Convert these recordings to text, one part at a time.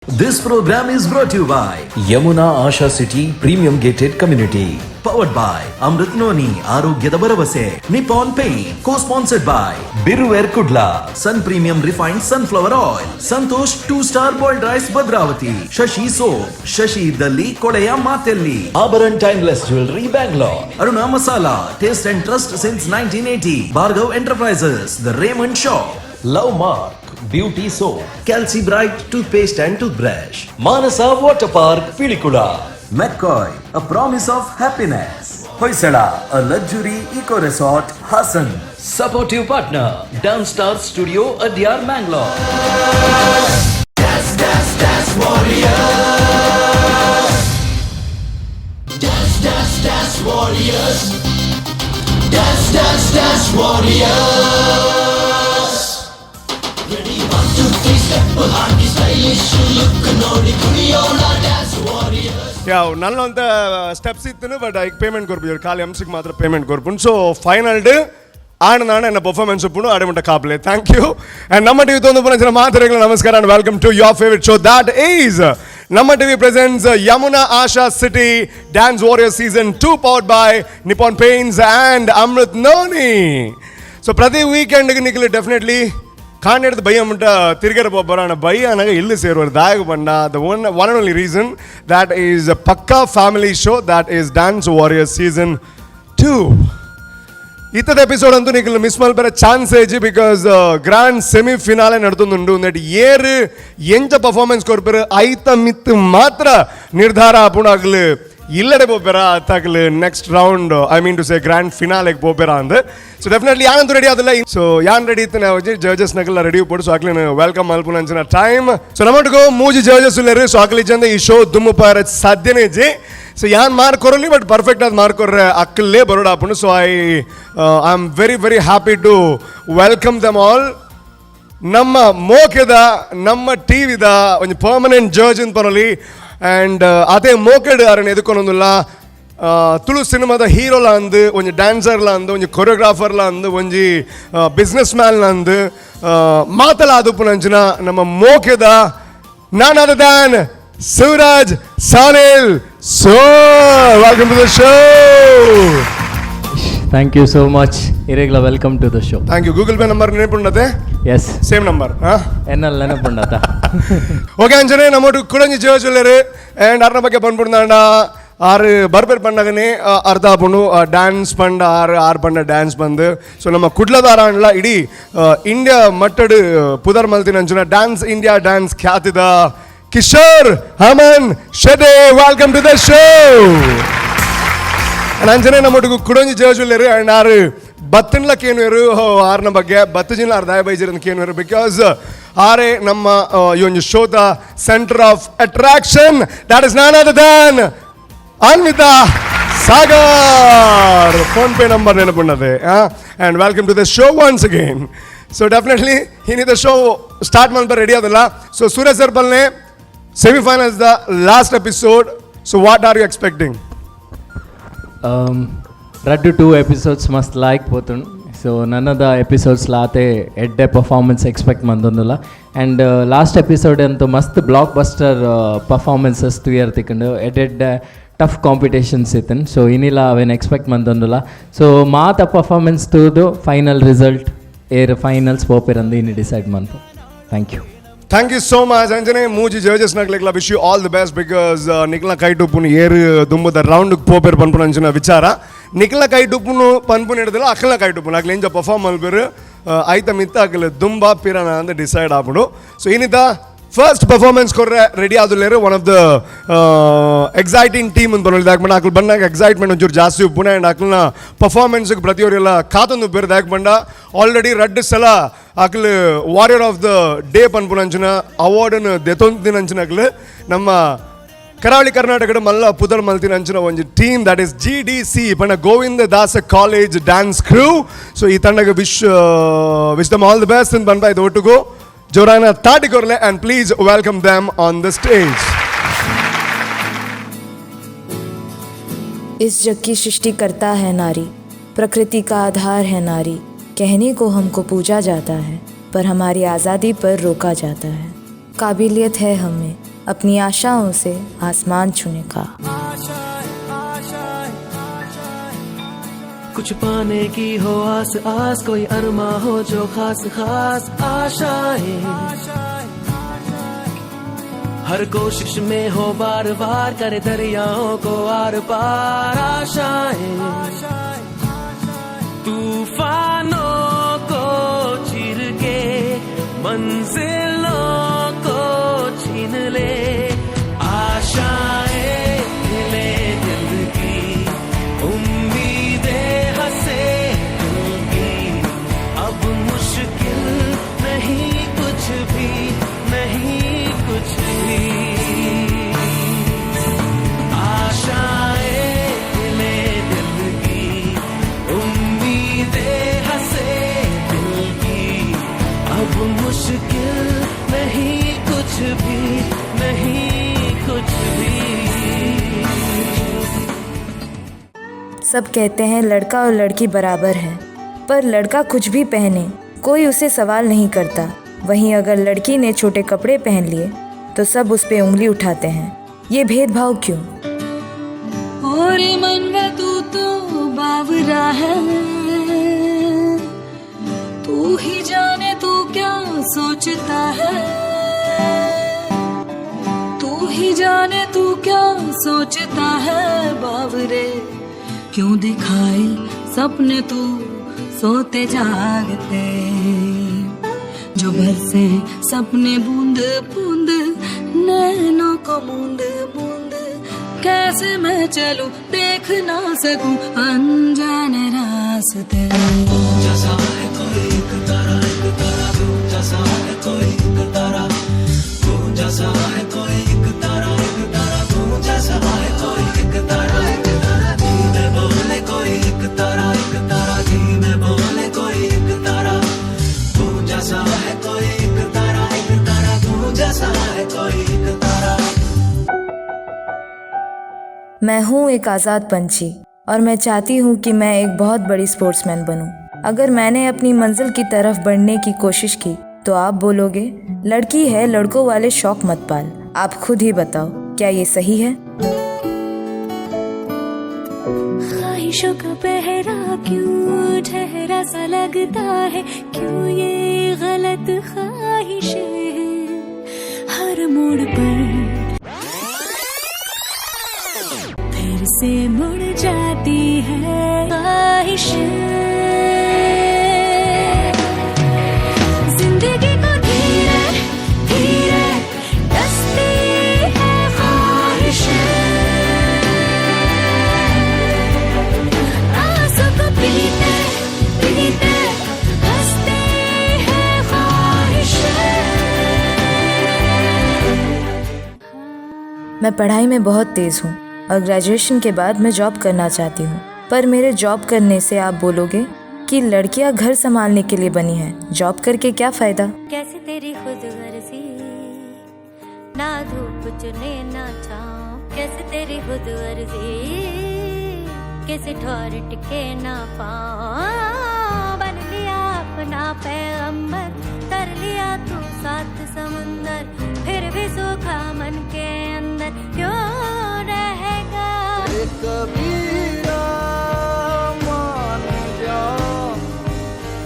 This program is brought to you by Yamuna Asha City Premium Gated Community. Powered by Amrit Noni Arogyada Baravase. Nippon Paint. Co-sponsored by Biruver Kudla. Sun Premium Refined Sunflower Oil. Santosh 2-star Boiled Rice Badravati. Shashi Soap. Shashi Dalli Kodaya Matelli. Abaran Timeless Jewelry Bangalore. Aruna Masala. Taste and Trust since 1980. Bhargav Enterprises. The Raymond Shop. Love Mark. Beauty Soap, Calci Bright Toothpaste and Toothbrush, Manasa Water Park, Pilikula, McCoy, a promise of happiness, Hoysala, a luxury eco resort, Hassan. Supportive partner, Dance Star Studio, Adyar, Mangalore. Dance Warriors. Dance Warriors. Dance Warriors. ನಾನು ಅಂತ steps ಇತ್ತು but ಈಗ payment ಕೊರ್ಬೋದು ಖಾಲಿ ಅಂಶಕ್ಕೆ ಮಾತ್ರ payment ಕೊರ್ಪುಂಡು so final day ಆಡ ನಾನು ಎನ್ನ ಪರ್ಫಾರ್ಮೆನ್ಸ್ ಉಪ್ಪುಂಡು ಆಡಮಂಟ ಕಾಪಲೆ ಥ್ಯಾಂಕ್ ಯು ಆ್ಯಂಡ್ ನಮ್ಮ ಟಿವಿ ತೊಂದು ಪುನಃ ಮಾತರೆಗಳ ನಮಸ್ಕಾರ and welcome to your favourite show that is ನಮ್ಮ TV presents Yamuna Asha city dance warrior season 2 powered by Nippon paints and Amrit noni so ಪ್ರತಿ ವೀಕೆಂಡ್ಗೆ ನಿಖಿಲ್ ಡೆಫಿನೆಟ್ಲಿ ಕಾಣಿಡ್ದು ಬೈ ಅಮ್ಮಂಟ ತಿರುಗರ ಬರೋಣ ಬೈ ಅನ್ನಾಗ ಇಲ್ಲಿ ಸೇರುವರು ದಾಯಗ ಬಂಡ the one and only reason that is a pakka family show that is dance warrior season 2 ಇತ್ತದ ಎಪಿಸೋಡ್ ಅಂತೂ ನಿಖಿಲ್ ಮಿಸ್ ಮಲ್ಪರ ಚಾನ್ಸ್ ಏಜಿ ಬಿಕಾಸ್ ಗ್ರ್ಯಾಂಡ್ ಸೆಮಿ ಫಿನಾಲೆ ನಡ್ತೊಂದುಂಡು ನೆಟ್ ಏರು ಎಂಚ ಪರ್ಫಾರ್ಮೆನ್ಸ್ ಕೊರ್ಪರು ಐತ ಮಿತ್ತು ಮಾತ್ರ ನಿರ್ಧಾರ ಆಪುಂಡು ಆಗ್ಲು ಇಲ್ಲಡೆ ಪೋಪೆರ ಅತ್ತಾಗಲು next round I mean to say grand ಫಿನಾಲೆಗೆ ಪೋಪೆರ ಅಂದ್ ಸೊ ಡೆಫಿನೆಟ್ಲಿ ಯಾನಂತೂ ರೆಡಿ ಆದಿಲ್ಲ ಸೊ ಯಾನ್ ರೆಡಿ ಇತ್ತು ನಾವು ಜಡ್ಜಸ್ ನಗಲ್ಲ ರೆಡಿ ಪೋಡು ಸೊ ಆಗ್ಲಿ ವೆಲ್ಕಮ್ ಮಲ್ಪುನ ಅಂಚಿನ ಟೈಮ್ ಸೊ ನಮ್ಮೊಟ್ಟಿಗೂ ಮೂಜಿ ಜಡ್ಜಸ್ ಉಳ್ಳರು ಸೊ ಆಗ್ಲಿ ಚಂದ ಈ ಶೋ ದುಮ್ಮು ಪಾರ ಸಾಧ್ಯನೇ ಇಜ್ಜಿ ಸೊ ಯಾನ್ ಮಾರ್ಕ್ ಕೊರಲಿ ಬಟ್ ಪರ್ಫೆಕ್ಟ್ ಆದ ಮಾರ್ಕ್ ಕೊರ್ರೆ ಅಕ್ಕಲ್ಲೇ ಬರೋಡ ಆಪುಂಡು so I am very very happy to welcome them all ನಮ್ಮ ಮೋಕೆದ ನಮ್ಮ ಟಿವಿದ ಒಂದು ಪರ್ಮನೆಂಟ್ ಜಡ್ಜ್ ಅಂತ ಬರೋಲಿ ಆ್ಯಂಡ್ ಅದೇ ಮೋಕೆಡ್ ಅರನ್ನು ಎದುಕೊಂಡೊಂದಿಲ್ಲ ತುಳು ಸಿನಿಮಾದ ಹೀರೋಲ ಅಂದು ಒಂಜಿ ಡ್ಯಾನ್ಸರ್ಲ ಅಂದು ಒಂಜಿ ಕೊರಿಯೋಗ್ರಾಫರ್ಲ ಅಂದು ಒಂಜಿ ಬಿಸ್ನೆಸ್ ಮ್ಯಾನ್ಲ ಅಂದು ಮಾತಲಾದುಪ್ಪುನಂಚಿನ ನಮ್ಮ ಮೋಕೆದ none other than Shivraj Sanil so welcome to the show. Thank you so much. Irregular welcome to the show. Thank you. Google Pay number ನೆನಪುಂಡತೆ? Yes. Same number. ಎನ್ನಲ್ಲ ನೆನಪುಂಡತ. ಓಕೆ ಅಂಜನೆ ನಮ್ಮೊಟ್ಟು ಕುಡಂಜಿ ಜೋಜುಲ್ಲರು ಆ್ಯಂಡ್ ಅರ್ನ ಬಗ್ಗೆ ಬಂದ್ಬಿಡ್ದಾಂಡ ಆರು ಬರ್ಬೇರು ಪಂಡಗನೆ ಅರ್ಧ ಆಪುಂಡು ಡ್ಯಾನ್ಸ್ ಪಂಡ ಆರು ಪಂಡ ಡ್ಯಾನ್ಸ್ ಬಂದು ಸೊ ನಮ್ಮ ಕುಡ್ಲದಾರ ಅಂಡ್ಲ ಇಡೀ ಇಂಡಿಯಾ ಮಟ್ಟಡು ಪುದರ್ ಮಲ್ತಿನ ಅಂಚನ ಡ್ಯಾನ್ಸ್ ಇಂಡಿಯಾ ಡ್ಯಾನ್ಸ್ ಖ್ಯಾತಿದ Kishore Amin Shetty welcome to the show. ಅಂಜನೆ ನಮ್ಮೊಟ್ಟಿಗೂ ಕುಡಂಜಿ ಜೋಜುಲ್ಲರು ಆ್ಯಂಡ್ ಆರು ಬತ್ತನ್ಲ ಕೇನುವರು ಆರ್ನ ಬಗ್ಗೆ ಬತ್ತು ಜಿಲ್ಲ ಅರ್ಧಾಯ ಬೈಜಿರಂತ ಕೇನುವರು ಬಿಕಾಸ್ ಆರೇ ನಮ್ಮ ಈ ಒಂದು ಶೋದ centre of attraction that is none other than Anvita Sagar. PhonePe number ನೆನಪುಂಡದೆ and welcome to the show once again. So definitely ಇನ್ನಿದ ಶೋ ಸ್ಟಾರ್ಟ್ ಮಾಡ್ಬಾರ ರೆಡಿ ಆದಲ್ಲ. ಸೊ ಸೂರ್ಯ ಸರ್ ಬಲ್ನೆ semifinals the last episode. So what are you expecting? Raddu 2 episodes must like potun. So none of the episodes laate edde performance expect mandondula and last episode antu mast blockbuster performances tuyartikundu edde tough competitions itun so inila aven expect mandondula so maata performance to the final result air finals poperandi ini decide mantu. Thank you. Thank you so much ಅಂಜನೆ ಮೂಜಿ judges ನಗ್ಲೆಗ್ಲ wish you all the best because ನಿಕ್ಲ ಕೈಟುಪ್ಪುನು ಏರು ದುಂಬದ round ಪೋಪೇರು ಪನ್ಪುನ ಅಂಚಿನ ವಿಚಾರ ನಿಕ್ಲ ಕೈಟುಪ್ಪುನು ಪನ್ಪುನ ಹಿಡಿದಿಲ್ಲ ಅಕ್ಕಲ ಕೈಟುಪ್ಪುನು ಅಕ್ಲ ಎಂಜ ಪರ್ಫಾರ್ಮ್ ಮಲ್ಪೇರು ಐತ ಮಿತ್ತ ಅಕ್ಲ ದುಂಬ ಪಿರನ ಅಂತ ಡಿಸೈಡ್ ಆಗ್ಬಿಡು. ಸೊ ಏನಿದ ಫಸ್ಟ್ ಪರ್ಫಾರ್ಮೆನ್ಸ್ ಕೊರ್ರೆ ರೆಡಿ ಆದುಲ್ಲೇರು one of the exciting team ಅಂತ ಬರೋದು ಯಾಕೆ ಬಂಡ ಅಕ್ಲು ಬಂದಾಗ ಎಕ್ಸೈಟ್ಮೆಂಟ್ ಒಂಚೂರು ಜಾಸ್ತಿ ಉಪ್ಪುನ ಆ್ಯಂಡ್ ಅಕ್ಲನ ಪರ್ಫಾರ್ಮೆನ್ಸ್ಗೆ ಪ್ರತಿಯೊಬ್ಬರೆಲ್ಲ ಕಾತೊಂದು ಬೇರೆ ಯಾಕೆ ಬಂಡ ಆಲ್ರೆಡಿ 2 ಸಲ ಅಕ್ಲು ವಾರಿಯರ್ ಆಫ್ ದ ಡೇ ಪನ್ಪುನಂಚಿನ ಅವಾರ್ಡನ್ನು ದೆತೊಂದಿನಂಚಿನಕ್ಲು ನಮ್ಮ ಕರಾವಳಿ ಕರ್ನಾಟಕದ ಮಲ್ಲ ಪುದರ್ ಮಲ್ತಿನ ಅಂಚಿನ ಒಂದು ಟೀಮ್ ದಟ್ ಈಸ್ GDC ಪಂಡ ಗೋವಿಂದ ದಾಸ ಕಾಲೇಜ್ ಡ್ಯಾನ್ಸ್ ಕ್ರೂ. ಸೊ ಈ ತಂಡಕ್ಕೆ wish them all the best ಅಂತ ಬಂದ ಇದು ಒಟ್ಟಿಗೂ ಜೋರಾನ ತಾಟಿಕೊರ್ಲೆ and please welcome them on the stage. इस जग की सृष्टि करता है नारी, प्रकृति का आधार है नारी. कहने को हमको पूजा जाता है पर हमारी आज़ादी पर रोका जाता है. काबिलियत है हमें अपनी आशाओं से आसमान छूने का। कुछ पाने की हो आस आस, कोई अरमा हो जो खास खास आशाएं, हर कोशिश में हो बार बार, करे दरियाओं को आर पार आशाएं, तूफानों को चीर के मंजिलों को छीन ले, आशाएं ले दिल की, उम्मीदें हंसे दिल की, अब मुश्किल नहीं कुछ भी, नहीं कुछ भी, आशाएं ले दिल की, उम्मीदें हंसे दिल की, अब मुश्किल नहीं कुछ भी, नहीं कुछ भी। सब कहते हैं लड़का और लड़की बराबर हैं, पर लड़का कुछ भी पहने कोई उसे सवाल नहीं करता। वहीं अगर लड़की ने छोटे कपड़े पहन लिए तो सब उस पे उंगली उठाते हैं। ये भेदभाव क्यों? और मन में तू तो बावरा है, तू ही जाने तू क्या सोचता है, तू ही जाने तू क्या सोचता है बावरे, क्यों दिखाए सपने तू सोते जागते, जो बरसे सपने बूंद बूंद नैनों को बूंद बूंद, कैसे मैं चलूं देख ना सकूं अनजाने रास्ते। जैसा है कोई एक तारा तू जैसा है कोई एक तारा, तू जैसा है कोई एक तारा तू जैसा है कोई एक तारा, धीमे बोले कोई एक तारा धीमे बोले कोई एक तारा, तू जैसा है कोई एक तारा तू जैसा है कोई एक तारा। मैं हूँ एक आज़ाद पंछी और मैं चाहती हूँ कि मैं एक बहुत बड़ी स्पोर्ट्समैन बनूँ। अगर मैंने अपनी मंजिल की तरफ बढ़ने की कोशिश की तो आप बोलोगे लड़की है, लड़कों वाले शौक मत पाल। आप खुद ही बताओ, क्या ये सही है? ख्वाहिशों का पहरा क्यों ठहरा सा लगता है, क्यों ये गलत ख्वाहिशें हैं हर मोड़ पर फिर से मुड़ जाती है ख्वाहिशें। जिंदगी को धीरे धीरे डसती है ख्वाहिशें, आंसू को पीते पीते हंसती है ख्वाहिशें। मैं पढ़ाई में बहुत तेज़ हूँ और ग्रेजुएशन के बाद मैं जॉब करना चाहती हूँ, पर मेरे जॉब करने से आप बोलोगे कि लड़कियाँ घर संभालने के लिए बनी हैं, जॉब करके क्या फ़ायदा? कैसे तेरी खुद गर्जी, ना धूप चुने ना छाँव, कैसे तेरी खुद गर्जी, कैसे ठोर टिके ना पाँव, बन लिया अपना पैगंबर, कर लिया तू सात समुंदर, फिर भी सूखा मन के अंदर क्यों रहेगा? कबीरा मान जा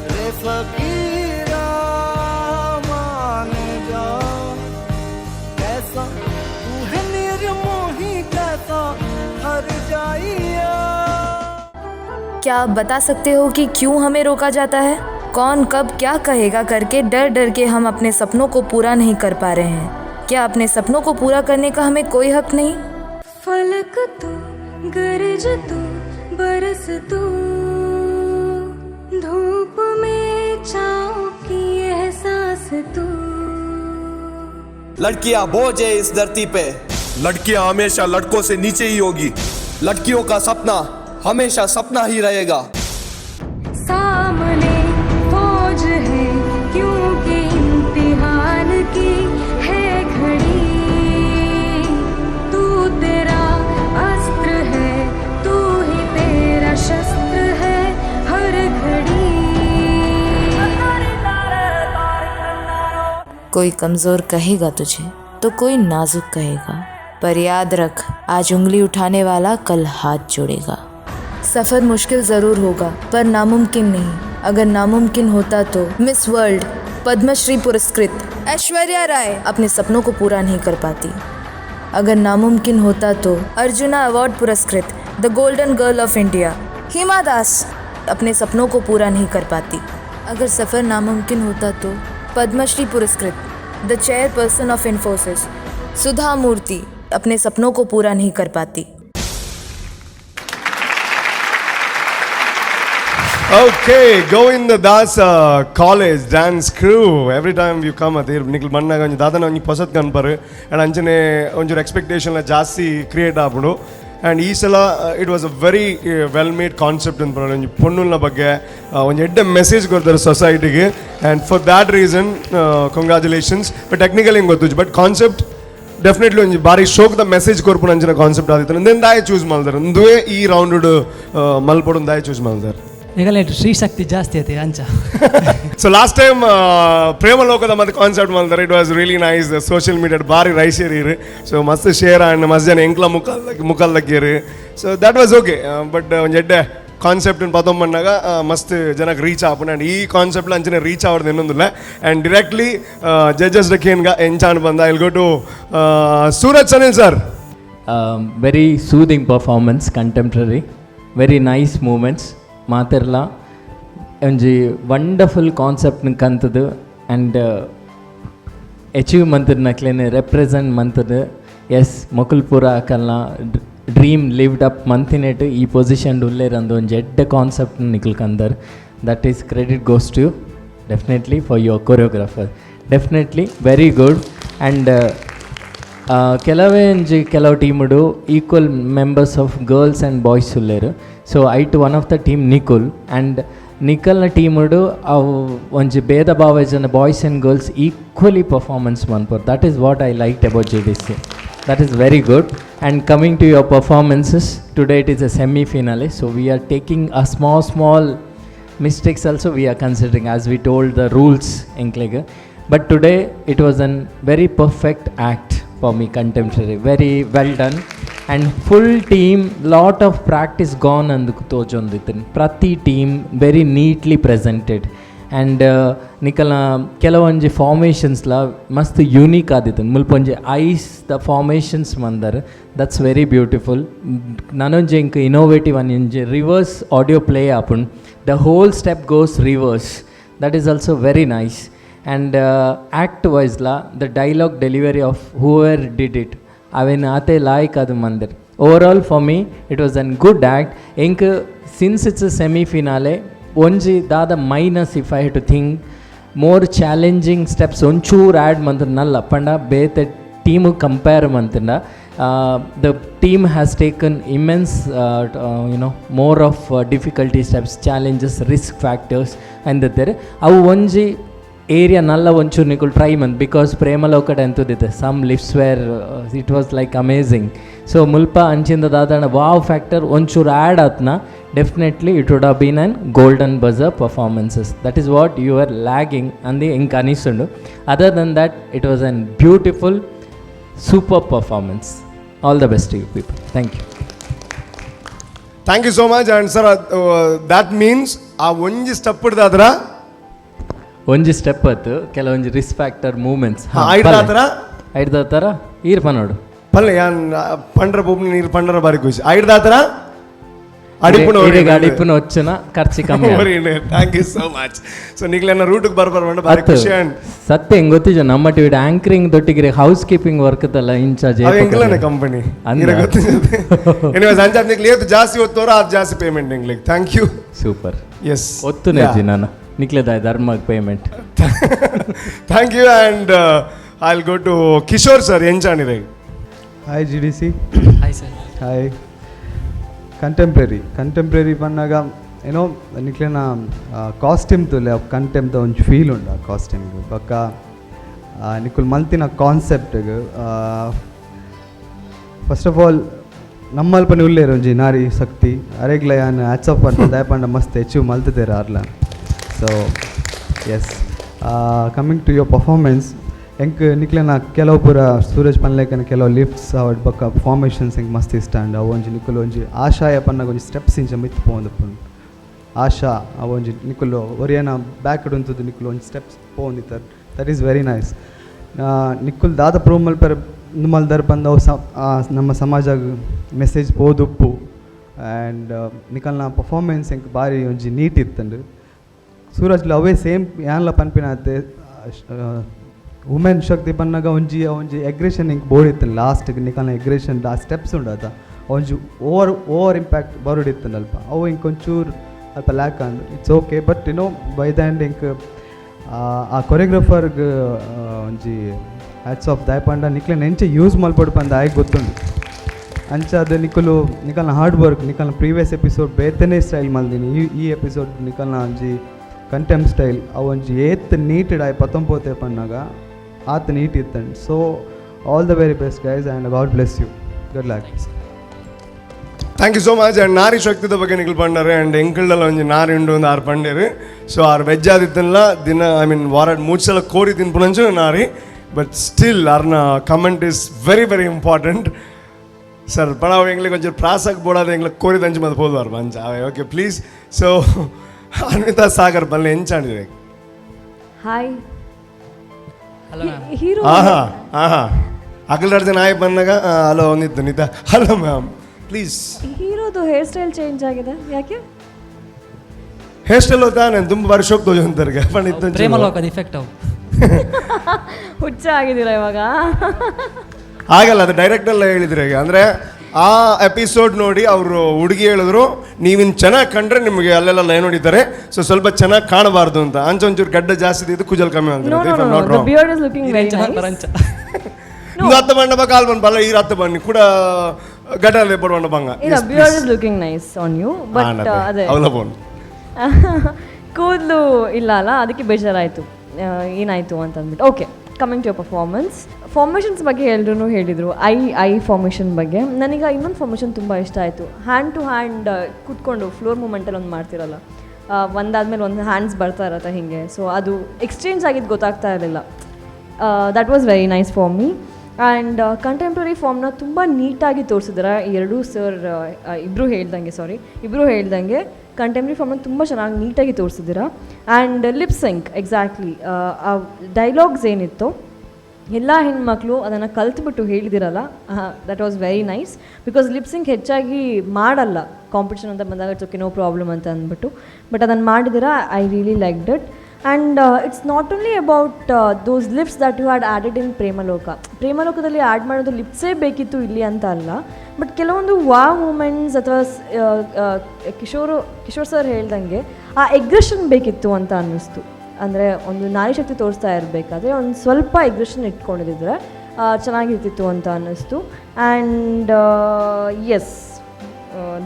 रे फकीरा मान जा, कैसा तू है निर्मोही कैसा हर जाइया। क्या आप बता सकते हो कि क्यों हमें रोका जाता है? कौन कब क्या कहेगा करके डर डर के हम अपने सपनों को पूरा नहीं कर पा रहे हैं। क्या अपने सपनों को पूरा करने का हमें कोई हक नहीं? फलक तू गरज तू बरस तू, धूप में छाँव की एहसास तू। लड़कियां बोझ है इस धरती पे, लड़कियां हमेशा लड़कों से नीचे ही होगी, लड़कियों का सपना हमेशा सपना ही रहेगा। सामने फौज है क्योंकि इम्तिहान की है घड़ी, तू तेरा अस्त्र है, तू ही तेरा शस्त्र है हर घड़ी। कोई कमज़ोर कहेगा तुझे तो कोई नाजुक कहेगा, पर याद रख आज उंगली उठाने वाला कल हाथ जोड़ेगा। सफ़र मुश्किल ज़रूर होगा पर नामुमकिन नहीं। अगर नामुमकिन होता तो मिस वर्ल्ड पद्मश्री पुरस्कृत ऐश्वर्या राय अपने सपनों को पूरा नहीं कर पाती। अगर नामुमकिन होता तो अर्जुना अवार्ड पुरस्कृत the golden girl of India Hima Das अपने सपनों को पूरा नहीं कर पाती। अगर सफ़र नामुमकिन होता तो पद्मश्री पुरस्कृत द चेयरपर्सन ऑफ इन्फोसिस सुधा मूर्ति अपने सपनों को पूरा नहीं कर पाती। Okay, Govind Das college dance crew. Every time you come at here, nikil manna gonju dadana onju posat kanparu and anjane onju expectation la jaasti create apudu and ee sala it was a very well made concept in onju ponnulna bagge onju edda message koddaru society ge and for that reason congratulations. But technically ingottu but concept definitely ಒಂದು ಬಾರಿ ಶೋಕ್ the message ಕೊರ್ಪು ನಂಚಿನ concept ಆದಿತ್ತು ನಂದೇನು ದಾಯ choose ಮಾಡ್ದಾರೆ ಒಂದುವೇ ಈ round ಮಲ್ಪಡು ದಾಯ choose ಮಾಡ್ದಾರೆ ಈಗಲೇ ಶ್ರೀಶಕ್ತಿ ಜಾಸ್ತಿ ಐತೆ ಅಂಚ. So last time ಪ್ರೇಮಲೋಕದ ಮತ್ತೆ ಕಾನ್ಸೆಪ್ಟ್ ಮಾಡ್ತಾರೆ. It was really nice. Social media ಬಾರಿ ರೈಸೇರಿ ಸೊ ಮಸ್ತ್ ಶೇರ್ ಆ್ಯಂಡ್ ಮಸ್ತ್ ಜನ ಎಂಕ್ಲ ಮುಖಲ್ದಕ್ಕೇರಿ so that was okay. But ಒಂದು ಎಡ್ಡೆ ಕಾನ್ಸೆಪ್ಟನ್ನು ಪದಂ ಬಂದಾಗ ಮಸ್ತ್ ಜನಕ್ಕೆ ರೀಚ್ ಆಪುಂಡು ಆ್ಯಂಡ್ ಈ ಕಾನ್ಸೆಪ್ಟ್ಲ ಅಂಚನೆ ರೀಚ್ ಆವಡ್ದು ಇನ್ನೊಂದಿಲ್ಲ ಆ್ಯಂಡ್ ಡೈರೆಕ್ಟ್ಲಿ ಜಡ್ಜಸ್ ಡಕ್ಕೇನ್ಗ ಎಂಚಾನ್ ಬಂದ I'll go to Suraj Sanil sir. Very soothing performance, contemporary, very nice moments ಮಾತಿರಲ್ಲ. ಒಂಜಿ ವಂಡರ್ಫುಲ್ ಕಾನ್ಸೆಪ್ಟ್ನ ಕಂತದು ಆ್ಯಂಡ್ ಅಚೀವ್ ಮಂತದ್ನಕ್ಲೇನೆ ರೆಪ್ರೆಸೆಂಟ್ ಮಂತದು. ಎಸ್ ಮೊಕಲ್ಪುರ ಕಲ್ನ ಡ್ರೀಮ್ ಲಿವ್ಡ್ ಅಪ್ ಮಂತಿನೇಟ್ ಈ ಪೊಸಿಷನ್ ಉಲ್ಲೇರಂದು ಒಂದು ಎಡ್ಡ ಕಾನ್ಸೆಪ್ಟ್ ನಿಖಿಲ್ ಕಂದರ್. That is credit goes to definitely for your choreographer. Definitely very good. And ಕೆಲವು ಟೀಮುಡು equal members of girls and boys ಉಲ್ಲೇರು. So it one of the team Nikhil and ನಿಖಲ್ನ ಟೀಮುಡು ಅವು ಒಂಜಿ ಭೇದ ಭಾವ ಜನ boys and girls equally performance ಮನ್ಪುರ್. That is what I like about JDC. That is very good. And coming to your performances, today it is a semi-finale, so we are taking a small mistakes also we are considering as we told the rules in Kliga. But today it was a very perfect act for me, contemporary, very well done and full team, lot of practice gone and tojonditin. Prati team very neatly presented. And ನಿಕಲ್ನ ಕೆಲವೊಂಜಿ ಫಾರ್ಮೇಷನ್ಸ್ಲ ಮಸ್ತ್ unique ಆದಿತ್ತು. ಮುಲ್ಪೊಂಜಿ ಐಸ್ the formations ಮಂದರ್ that's very beautiful. ನಾನೊಂಜಿ ಇಂಕ್ ಇನೋವೇಟಿವ್ ಒಂಜಿ ರಿವರ್ಸ್ ಆಡಿಯೋ ಪ್ಲೇ ಆಪುಂಡು. The whole step goes reverse. That is also very nice. And act ವೈಸ್ಲ the dialogue delivery of whoever did it ಅವೇನು ಆತೆ ಲಾಯ್ಕ್ ಅದು ಮಂದಿರ್. Overall for me it was an good act. ಇಂಕ್ since it's a semi finale ಒಂಜಿ ದಾದ minus if I have to think more challenging steps ಒಂಚೂರು ಆ್ಯಡ್ ಮಂತ್ರ ನಲ್ಲ ಪಂಡ ಬೇತೆ ಟೀಮು ಕಂಪೇರ್ ಮಂತಂಡ the team has taken immense more of difficulty steps, challenges, risk factors ಅಂದಿದ್ದಾರೆ. ಅವು ಒಂಜಿ ಏರಿಯಾ ನಲ್ಲ ಒಂಚೂರು ನಿಕುಲ್ ಟ್ರೈ ಮಂತ್ ಬಿಕಾಸ್ ಪ್ರೇಮಲೋಕಡೆ ಅಂತದಿದೆ some lifts where it was like amazing. So ಮುಲ್ಪ ಅಂಚಿಂದ ದಾದಣ ವಾವ್ ಫ್ಯಾಕ್ಟರ್ ಒಂಚೂರು ಆ್ಯಡ್ ಆತ್ನ definitely it would have been an golden buzzer performances. That is what you R lagging ಅಂದು ಹಿಂಗೆ ಅನಿಸುಂಡು. Other than that it was an beautiful super performance. All the best you people. Thank you. Thank you so much. And sir that means ಆ ಒಂಜಿ step ಹಿಡ್ದಾದ್ರ ಒಂಜಿ step ಅತ್ತು ಕೆಲವೊಂಜಿ risk factor moments ಐಡ್ದ ಥರ ಈರ್ಪ ನೋಡು ಪಲ್ಲೆ ಯಾನ್ ಪಂಡ್ರ ಪೂಪ್ನಿ ನೀರು ಪಂಡ್ರ ಬಾರಿ ಖುಷಿ ಐಡ್ದ ಥರ ಅಡಿಪುನ వచ్చిన ಖರ್ಚು ಕಮ್ಮಿ. Thank you so much. So ನಿಗ್ಲೇನ ರೂಟ್ಗೆ ಬರ್ಬಾರ್ದು ಬಾರಿ ಖುಷಿ. ಆ್ಯಂಡ್ ಸತ್ಯ ಹೆಂಗ್ ಗೊತ್ತಿಜ ನಮ್ಮ ಟಿವಿ ಆಂಕರಿಂಗ್ ದೊಟ್ಟಿಗೆ ಹೌಸ್ ಕೀಪಿಂಗ್ ವರ್ಕ್ ತಲ್ಲ ಇನ್ಚಾರ್ಜ್ ಎಂಗ್ಲನೆ ಕಂಪನಿ ಎನಿವೇಸ್ ಅಂಚಾದ ನಿಗ್ಲಿ ಏತು ಜಾಸ್ತಿ ಒತ್ತೋರ ಅದು ಜಾಸ್ತಿ ಪೇಮೆಂಟ್ ನಿಗ್ಲಿ. Thank you. ಸೂಪರ್. ಎಸ್ ಒತ್ತು ನೆಜಿ ನಾನು ನಿಕ್ಲೆದಾಯ್ ಧರ್ಮಗ್ payment. Thank you. And I will go to Kishore sir. ಎಂಚಾಣಿರೆ hi JDC. Hi sir. Hi. Contemporary ಬಂದಾಗ ಏನೋ ನಿಕ್ಲೇನ ಕಾಸ್ಟ್ಯೂಮ್ ತುಲೆ ಕಂಟೆಂಪ್ದ ಒಂದು ಫೀಲ್ ಉಂಡು ಆ ಕಾಸ್ಟ್ಯೂಮ್ಗೆ ಪಕ್ಕ ನಿಕ್ಕುಲ್ ಮಲ್ತಿನ ಕಾನ್ಸೆಪ್ಟ್ಗೆ ಫಸ್ಟ್ ಆಫ್ ಆಲ್ ನಮ್ಮಲ್ಪನೆ ಉಳ್ಳೇರು ಒಂಜಿ ನಾರಿ ಶಕ್ತಿ ಅರೆಗ್ಲ ಯಾನ್ ಹ್ಯಾಟ್ಸಪ್ ಅಂತ ದಯಪಂಡ ಮಸ್ತ್ ಅಚೀವ್ ಮಲ್ತಿದ್ದೇರೆ ಆರ್ಲ. So yes coming to your performance ಎಂಕ್ ನಿಕ್ಲೆನ ಕೆಲವು ಪೂರ ಸೂರಜ್ ಪನ್ಲೇಕನ ಕೆಲವು ಲಿಫ್ಟ್ಸ್ ಅವಡ್ ಬೊಕ್ಕ ಫಾರ್ಮೇಷನ್ಸ್ ಎಂಕ್ ಮಸ್ತ್ ಇಷ್ಟ ಅಂಡ್ ಅವು ಒಂಜಿ ನಿಕುಲು ಒಂಜಿ ಆಶಾಯ ಪನ್ನಗ ಒಂಜಿ ಸ್ಟೆಪ್ಸ್ ಇಂಚ ಮಿತ್ ಪೋಂದುಪ್ಪುಂಡು ಆಶಾ ಅವು ಒಂಜಿ ನಿಕುಲು ಒರಿಯನ ಬ್ಯಾಕ್ ಉಂತುದು ನಿಕುಲು ಒಂಜಿ ಸ್ಟೆಪ್ಸ್ ಪೋಂದಿತ್ತಾರೆ ದಟ್ ಈಸ್ ವೆರಿ ನೈಸ್ ನಿಕುಲ್ ದಾದ ಪ್ರೂವ್ ಮಲ್ಪರ ಮಲ್ದರ್ ಬಂದವು ನಮ್ಮ ಸಮಾಜ ಮೆಸೇಜ್ ಪೋದುಪ್ಪು ಆ್ಯಂಡ್ ನಿಕಲ್ನ ಪರ್ಫಾರ್ಮೆನ್ಸ್ ಎಂಕ್ ಭಾರಿ ಒಂಜಿ ನೀಟ್ ಇತ್ತಂಡು ಸೂರಜ್ಲ ಅವೇ ಸೇಮ್ ಯಾನ್ಲ ಪನ್ಪಿನತ್ತೆ ವುಮೆನ್ ಶಕ್ತಿ ಪನ್ನಾಗ ಒಂಜಿ ಎಗ್ರೆಷನ್ ಇಂಕ್ ಬೋರ್ಡ್ ಇತ್ತು ಲಾಸ್ಟ್ಗೆ ನಿಕಲ್ನ ಎಗ್ರೆಷನ್ ಆ ಸ್ಟೆಪ್ಸ್ ಉಂಡಾತ ಒಂಜಿ ಓವರ್ ಇಂಪ್ಯಾಕ್ಟ್ ಬರೋಡಿತ್ತು ಅಲ್ಪ ಅವು ಇಂಕೊಂಚೂರು ಅಲ್ಪ lack and it's okay but you know by the end ಇಂಕ್ ಆ ಕೊರಿಯೋಗ್ರಾಫರ್ಗೆ ಒಂಜಿ ಹ್ಯಾಟ್ಸ್ ಆಫ್ ದಾಯಪಂಡ ನಿಕ್ಲೆನ ಎಂಚ ಯೂಸ್ ಮಲ್ಪಡು ಪಂದ ಆಯ್ಕೆ ಗೊತ್ತುಂಡು ಅಂಚ ಅದು ನಿಕಲ್ನ ಹಾರ್ಡ್ ವರ್ಕ್ ನಿಕಲ್ನ ಪ್ರೀವಿಯಸ್ ಎಪಿಸೋಡ್ ಬೇತನೇ ಸ್ಟೈಲ್ ಮಲ್ದಿನಿ ಈ ಎಪಿಸೋಡ್ ನಿಕಲ್ನ ಒಂಜಿ ಕಂಟೆಂಪ್ ಸ್ಟೈಲ್ ಅವು ಒಂಜಿ ಏತ್ ನೀಟೆಡ್ ಆಯ್ ಪತ್ತೊಂಪೋತೆ ಪನ್ನಾಗ ಆತ ನೀಟ್ ಇತ್ತಂಡು so all the very best guys and God bless you good luck thank you so much and ನಾರಿ ಶಕ್ತಿದ ಬಗ್ಗೆ ನಿಖಿಲ್ ಪಂಡರು ಆ್ಯಂಡ್ ಎಂಕಲ್ಡಲ್ಲ ಒಂಜಿ ನಾರಿ ಉಂಡು ಒಂದು 6 ಪಂಡೇರು ಸೊ 6 ವೆಜ್ ಆದಿತ್ತಲ್ಲ ದಿನ ಐ ಮೀನ್ ವಾರ 3 ಸಲ ಕೋರಿ ತಿನ್ಪುನಂಚು ನಾರಿ ಬಟ್ ಸ್ಟಿಲ್ ಅವ್ರನ್ನ comment is very very important sir ಪಣಾವ್ ಎಂಗ್ಲಿಗೆ ಒಂಚೂರು ಪ್ರಾಸಕ್ಕೆ ಬೋಡಾದ ಎಂಗ್ಲಿಗೆ ಕೋರಿದಂಚು ಮತ್ತೆ ಹೋದ್ವಾರ ಮಂಚ okay please so Anvita Sagar ಬಲ್ಲೆ ಎಂಚಾಣಿದೆ ಹಾಯ್ ಹಲೋ ಮ್ಯಾಮ್ ಹೀರೋ ಆಹಾ ಆಹಾ ಅಗಲ್ರಾಡ್ದೆ ನಾಯಿ ಬಂದಾಗ ಹಲೋ ನಿಂತು ನಿಂತ ಹಲೋ ಮ್ಯಾಮ್ ಪ್ಲೀಸ್ ಹೀರೋದು ಹೇರ್ ಸ್ಟೈಲ್ ಚೇಂಜ್ ಆಗಿದೆ ಯಾಕೆ ಹೇರ್ ಸ್ಟೈಲ್ ಹೋಗ್ತಾ ನಾನು ತುಂಬ ಬಾರಿ ಶೋಕ್ ತೋಜು ಅಂತರ್ಗೆ ಪಂಡಿತ ಪ್ರೇಮಲೋಕದ ಇಫೆಕ್ಟ್ ಅವು ಹುಚ್ಚ ಆಗಿದ್ದೀರಾ ಇವಾಗ ಆಗಲ್ಲ ಅದು ಡೈರೆಕ್ಟೆಲ್ಲ ಹೇಳಿದ್ರೆ ಈಗ ಅಂದರೆ ಆ ಎಪಿಸೋಡ್ ನೋಡಿ ಅವರು ಹುಡುಗಿ ಹೇಳಿದ್ರು ನೀವಿನ್ ಚೆನ್ನಾಗಿ ಕಂಡ್ರೆ ನಿಮಗೆ ಅಲ್ಲೆಲ್ಲ ಲೈನ್ ಹೊಡಿತಾರೆ ಸೊ ಸ್ವಲ್ಪ ಚೆನ್ನಾಗಿ ಕಾಣಬಾರ್ದು ಅಂತ ಒಂಚೂರು ಗಡ್ಡ ಜಾಸ್ತಿ ಇದ್ದು ಕುಜಲ್ ಕಮ್ಮಿ the beard is looking very nice ಪರಂಚ ಹತ್ತು ಬಣ್ಣ ಬಾ ಕಾಲ್ ಬಂದು ಬಲ್ಲ ಈ ಹತ್ತು ಬನ್ನಿ ಕೂಡ ಗಡ್ಡಲ್ಲಿ ಪಡುವಂಡ ಬಂಗ ಇಲ್ಲ beard is looking nice on you but ಅದೇ ಅವಲ ಬೋನ್ ಕೂದಲು ಇಲ್ಲ ಅಲ್ಲ ಅದಕ್ಕೆ ಬೇಜಾರಾಯಿತು ಏನಾಯಿತು ಅಂತ ಅಂದ್ಬಿಟ್ಟು ಓಕೆ ಕಮಿಂಗ್ ಟು ಫಾರ್ಮೇಷನ್ಸ್ ಬಗ್ಗೆ ಎಲ್ಲರೂ ಹೇಳಿದರು ಐ ಫಾರ್ಮೇಷನ್ ಬಗ್ಗೆ ನನಗೆ ಇನ್ನೊಂದು ಫಾರ್ಮೇಷನ್ ತುಂಬ ಇಷ್ಟ ಆಯಿತು ಹ್ಯಾಂಡ್ ಟು ಹ್ಯಾಂಡ್ ಕೂತ್ಕೊಂಡು ಫ್ಲೋರ್ ಮೂಮೆಂಟಲ್ಲಿ ಒಂದು ಮಾಡ್ತಿರಲ್ಲ ಒಂದಾದ್ಮೇಲೆ ಒಂದು ಹ್ಯಾಂಡ್ಸ್ ಬರ್ತಾ ಇರತ್ತೆ ಹೀಗೆ ಸೊ ಅದು ಎಕ್ಸ್ಚೇಂಜ್ ಆಗಿದ್ದು ಗೊತ್ತಾಗ್ತಾ ಇರಲಿಲ್ಲ that was very nice for me and contemporary ಫಾರ್ಮ್ನ ತುಂಬ ನೀಟಾಗಿ ತೋರಿಸಿದ್ದಾರೆ ಇಬ್ಬರು ಹೇಳ್ದಂಗೆ ಕಂಟೆಂಪ್ರರಿ ಫಾರ್ಮ್ನ ತುಂಬ ಚೆನ್ನಾಗಿ ನೀಟಾಗಿ ತೋರಿಸಿದ್ದೀರಾ ಆ್ಯಂಡ್ ಲಿಪ್ಸಿಂಕ್ ಎಕ್ಸಾಕ್ಟ್ಲಿ ಆ ಡೈಲಾಗ್ಸ್ ಏನಿತ್ತು ಎಲ್ಲ ಹೆಣ್ಮಕ್ಳು ಅದನ್ನು ಕಲ್ತ್ಬಿಟ್ಟು ಹೇಳಿದಿರಲ್ಲ that was very nice because lip sync ಹೆಚ್ಚಾಗಿ ಮಾಡಲ್ಲ ಕಾಂಪಿಟೇಷನ್ ಅಂತ ಬಂದಾಗ ಇಟ್ಸ್ ಓಕೆ ನೋ ಪ್ರಾಬ್ಲಮ್ ಅಂತ ಅಂದ್ಬಿಟ್ಟು ಬಟ್ ಅದನ್ನು ಮಾಡಿದಿರ I really liked it and it's not only about those lips that you had added in ಪ್ರೇಮಲೋಕದಲ್ಲಿ ಆ್ಯಡ್ ಮಾಡೋದು ಲಿಪ್ಸೇ ಬೇಕಿತ್ತು ಇಲ್ಲಿ ಅಂತ ಅಲ್ಲ ಬಟ್ ಕೆಲವೊಂದು ಮೂಮೆಂಟ್ಸ್ ಅಥವಾ ಕಿಶೋರ್ ಸರ್ ಹೇಳ್ದಂಗೆ ಆ ಎಗ್ರೆಷನ್ ಬೇಕಿತ್ತು ಅಂತ ಅನ್ನಿಸ್ತು ಅಂದರೆ ಒಂದು ನಾರಿ ಶಕ್ತಿ ತೋರಿಸ್ತಾ ಇರಬೇಕಾದ್ರೆ ಒಂದು ಸ್ವಲ್ಪ ಎಗ್ರೆಷನ್ ಇಟ್ಕೊಂಡಿದ್ದರೆ ಚೆನ್ನಾಗಿರ್ತಿತ್ತು ಅಂತ ಅನ್ನಿಸ್ತು and yes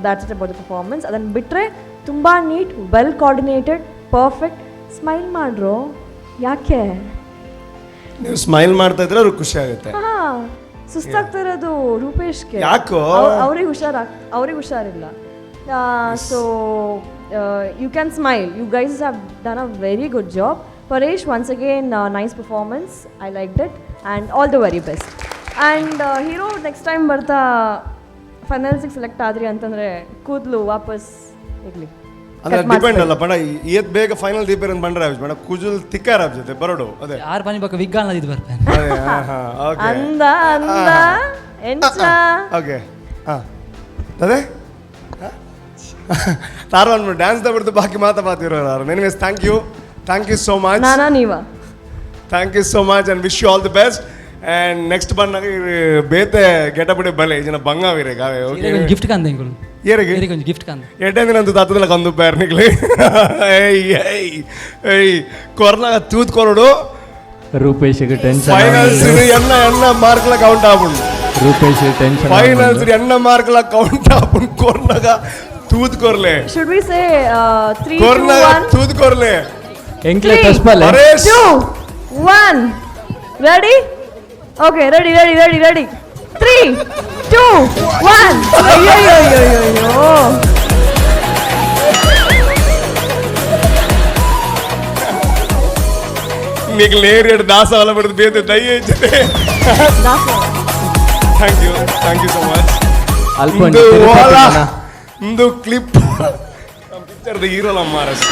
that's it about the performance ಅದನ್ನು ಬಿಟ್ಟರೆ ತುಂಬ neat well coordinated perfect smile ಮಾಡ್ರು ಯಾಕೆ ನೀವು ಸ್ಮೈಲ್ ಮಾಡ್ತಾ ಇದ್ರೆ ಅವ್ರಿಗೆ ಖುಷಿ ಆಗುತ್ತೆ ಹಾಂ ಸುಸ್ತಾಗ್ತಾ ಇರೋದು ರೂಪೇಶ್ಗೆ ಯಾಕೋ ಅವ್ರಿಗೆ ಹುಷಾರಿಲ್ಲ so you can smile you guys have done a very good job Paresh once again nice performance I like that and all the very best and hero next time ಬರ್ತಾ ಫೈನಲ್ಸಿಗೆ ಸೆಲೆಕ್ಟ್ ಆದ್ರಿ ಅಂತಂದರೆ ಕೂದಲು ವಾಪಸ್ ಇರಲಿ ಅಂದ್ರೆ ಡಿಪೆಂಡ್ ಅಲ್ಲ ಪಣ ಏತ್ ಬೇಗ ಫೈನಲ್ ದೀಪೇರ್ ಅಂತ ಬಂದ್ರೆ ಆಯ್ತು ಮೇಡಮ್ ಕುಜುಲ್ ತಿಕ್ಕಾರ ಜೊತೆ ಬರೋಡು ಅದೇ ಯಾರು ಬನ್ನಿ ಬೇಕು ವಿಜ್ಞಾನ ಇದು ಬರ್ತಾನೆ ಓಕೆ ಅಂದ ಎಂಚ ಓಕೆ ಹಾಂ ಅದೇ ತಾರು ಅಂದ್ಬಿಟ್ಟು ಡ್ಯಾನ್ಸ್ ಬಿಡ್ತು ಬಾಕಿ ಮಾತಾಡ್ತಿರೋರು anyways thank you so much ನೀವಾ thank you so much and wish you all the best and next ಬಂದಾಗ ಬೇತೆ ಗೆಟಪಡೆ ಬಲೆ ಜನ ಬಂಗಾವಿರೆ ಗಾವೆ ಓಕೆ ಗಿಫ್ಟ್ ಕಂದೆ ಇಂಗಳು ಏರಿಗೆ ಒಂದು ಗಿಫ್ಟ್ ಕಂದೆ ಎಡ್ಡೆಂದಿನಂತ ತತ್ತದಲ್ಲ ಕಂದು ಪೇರ್ನಿಗ್ಲಿ ಏಯ್ ಕೊರ್ನಾಗ ತೂತ್ ಕೊರಡು ರೂಪೇಶ್ಗೆ ಟೆನ್ಷನ್ ಫೈನಲ್ಸ್ ಎಣ್ಣ ಮಾರ್ಕ್ಲ ಕೌಂಟ್ ಆಪುಂಡು ರೂಪೇಶ್ ಟೆನ್ಷನ್ ಫೈನಲ್ಸ್ ಎಣ್ಣ ಮಾರ್ಕ್ಲ ಕೌಂಟ್ ಆಪುಂಡು ಕೊರ್ನಾಗ ತೂತ್ ಕೊರ್ಲೆ should we say 3 2 ಕೊರ್ನಾಗ 1 ತೂತ್ ಕೊರ್ಲೆ ಎಂಕ್ಲೆ ತಸ್ಪಲೆ 2 1 ready okay ready 3 2 1 ಅಯ್ಯೋ నీకు నేరేడు దాసవాళ్ళ పడితే పేరు దయ్యించే. Thank you so much. ಇಂದು ಕ್ಲಿಪ್ ಪಿಕ್ಚರ್ದ ಹೀರೋಲ ಮಾರಸ್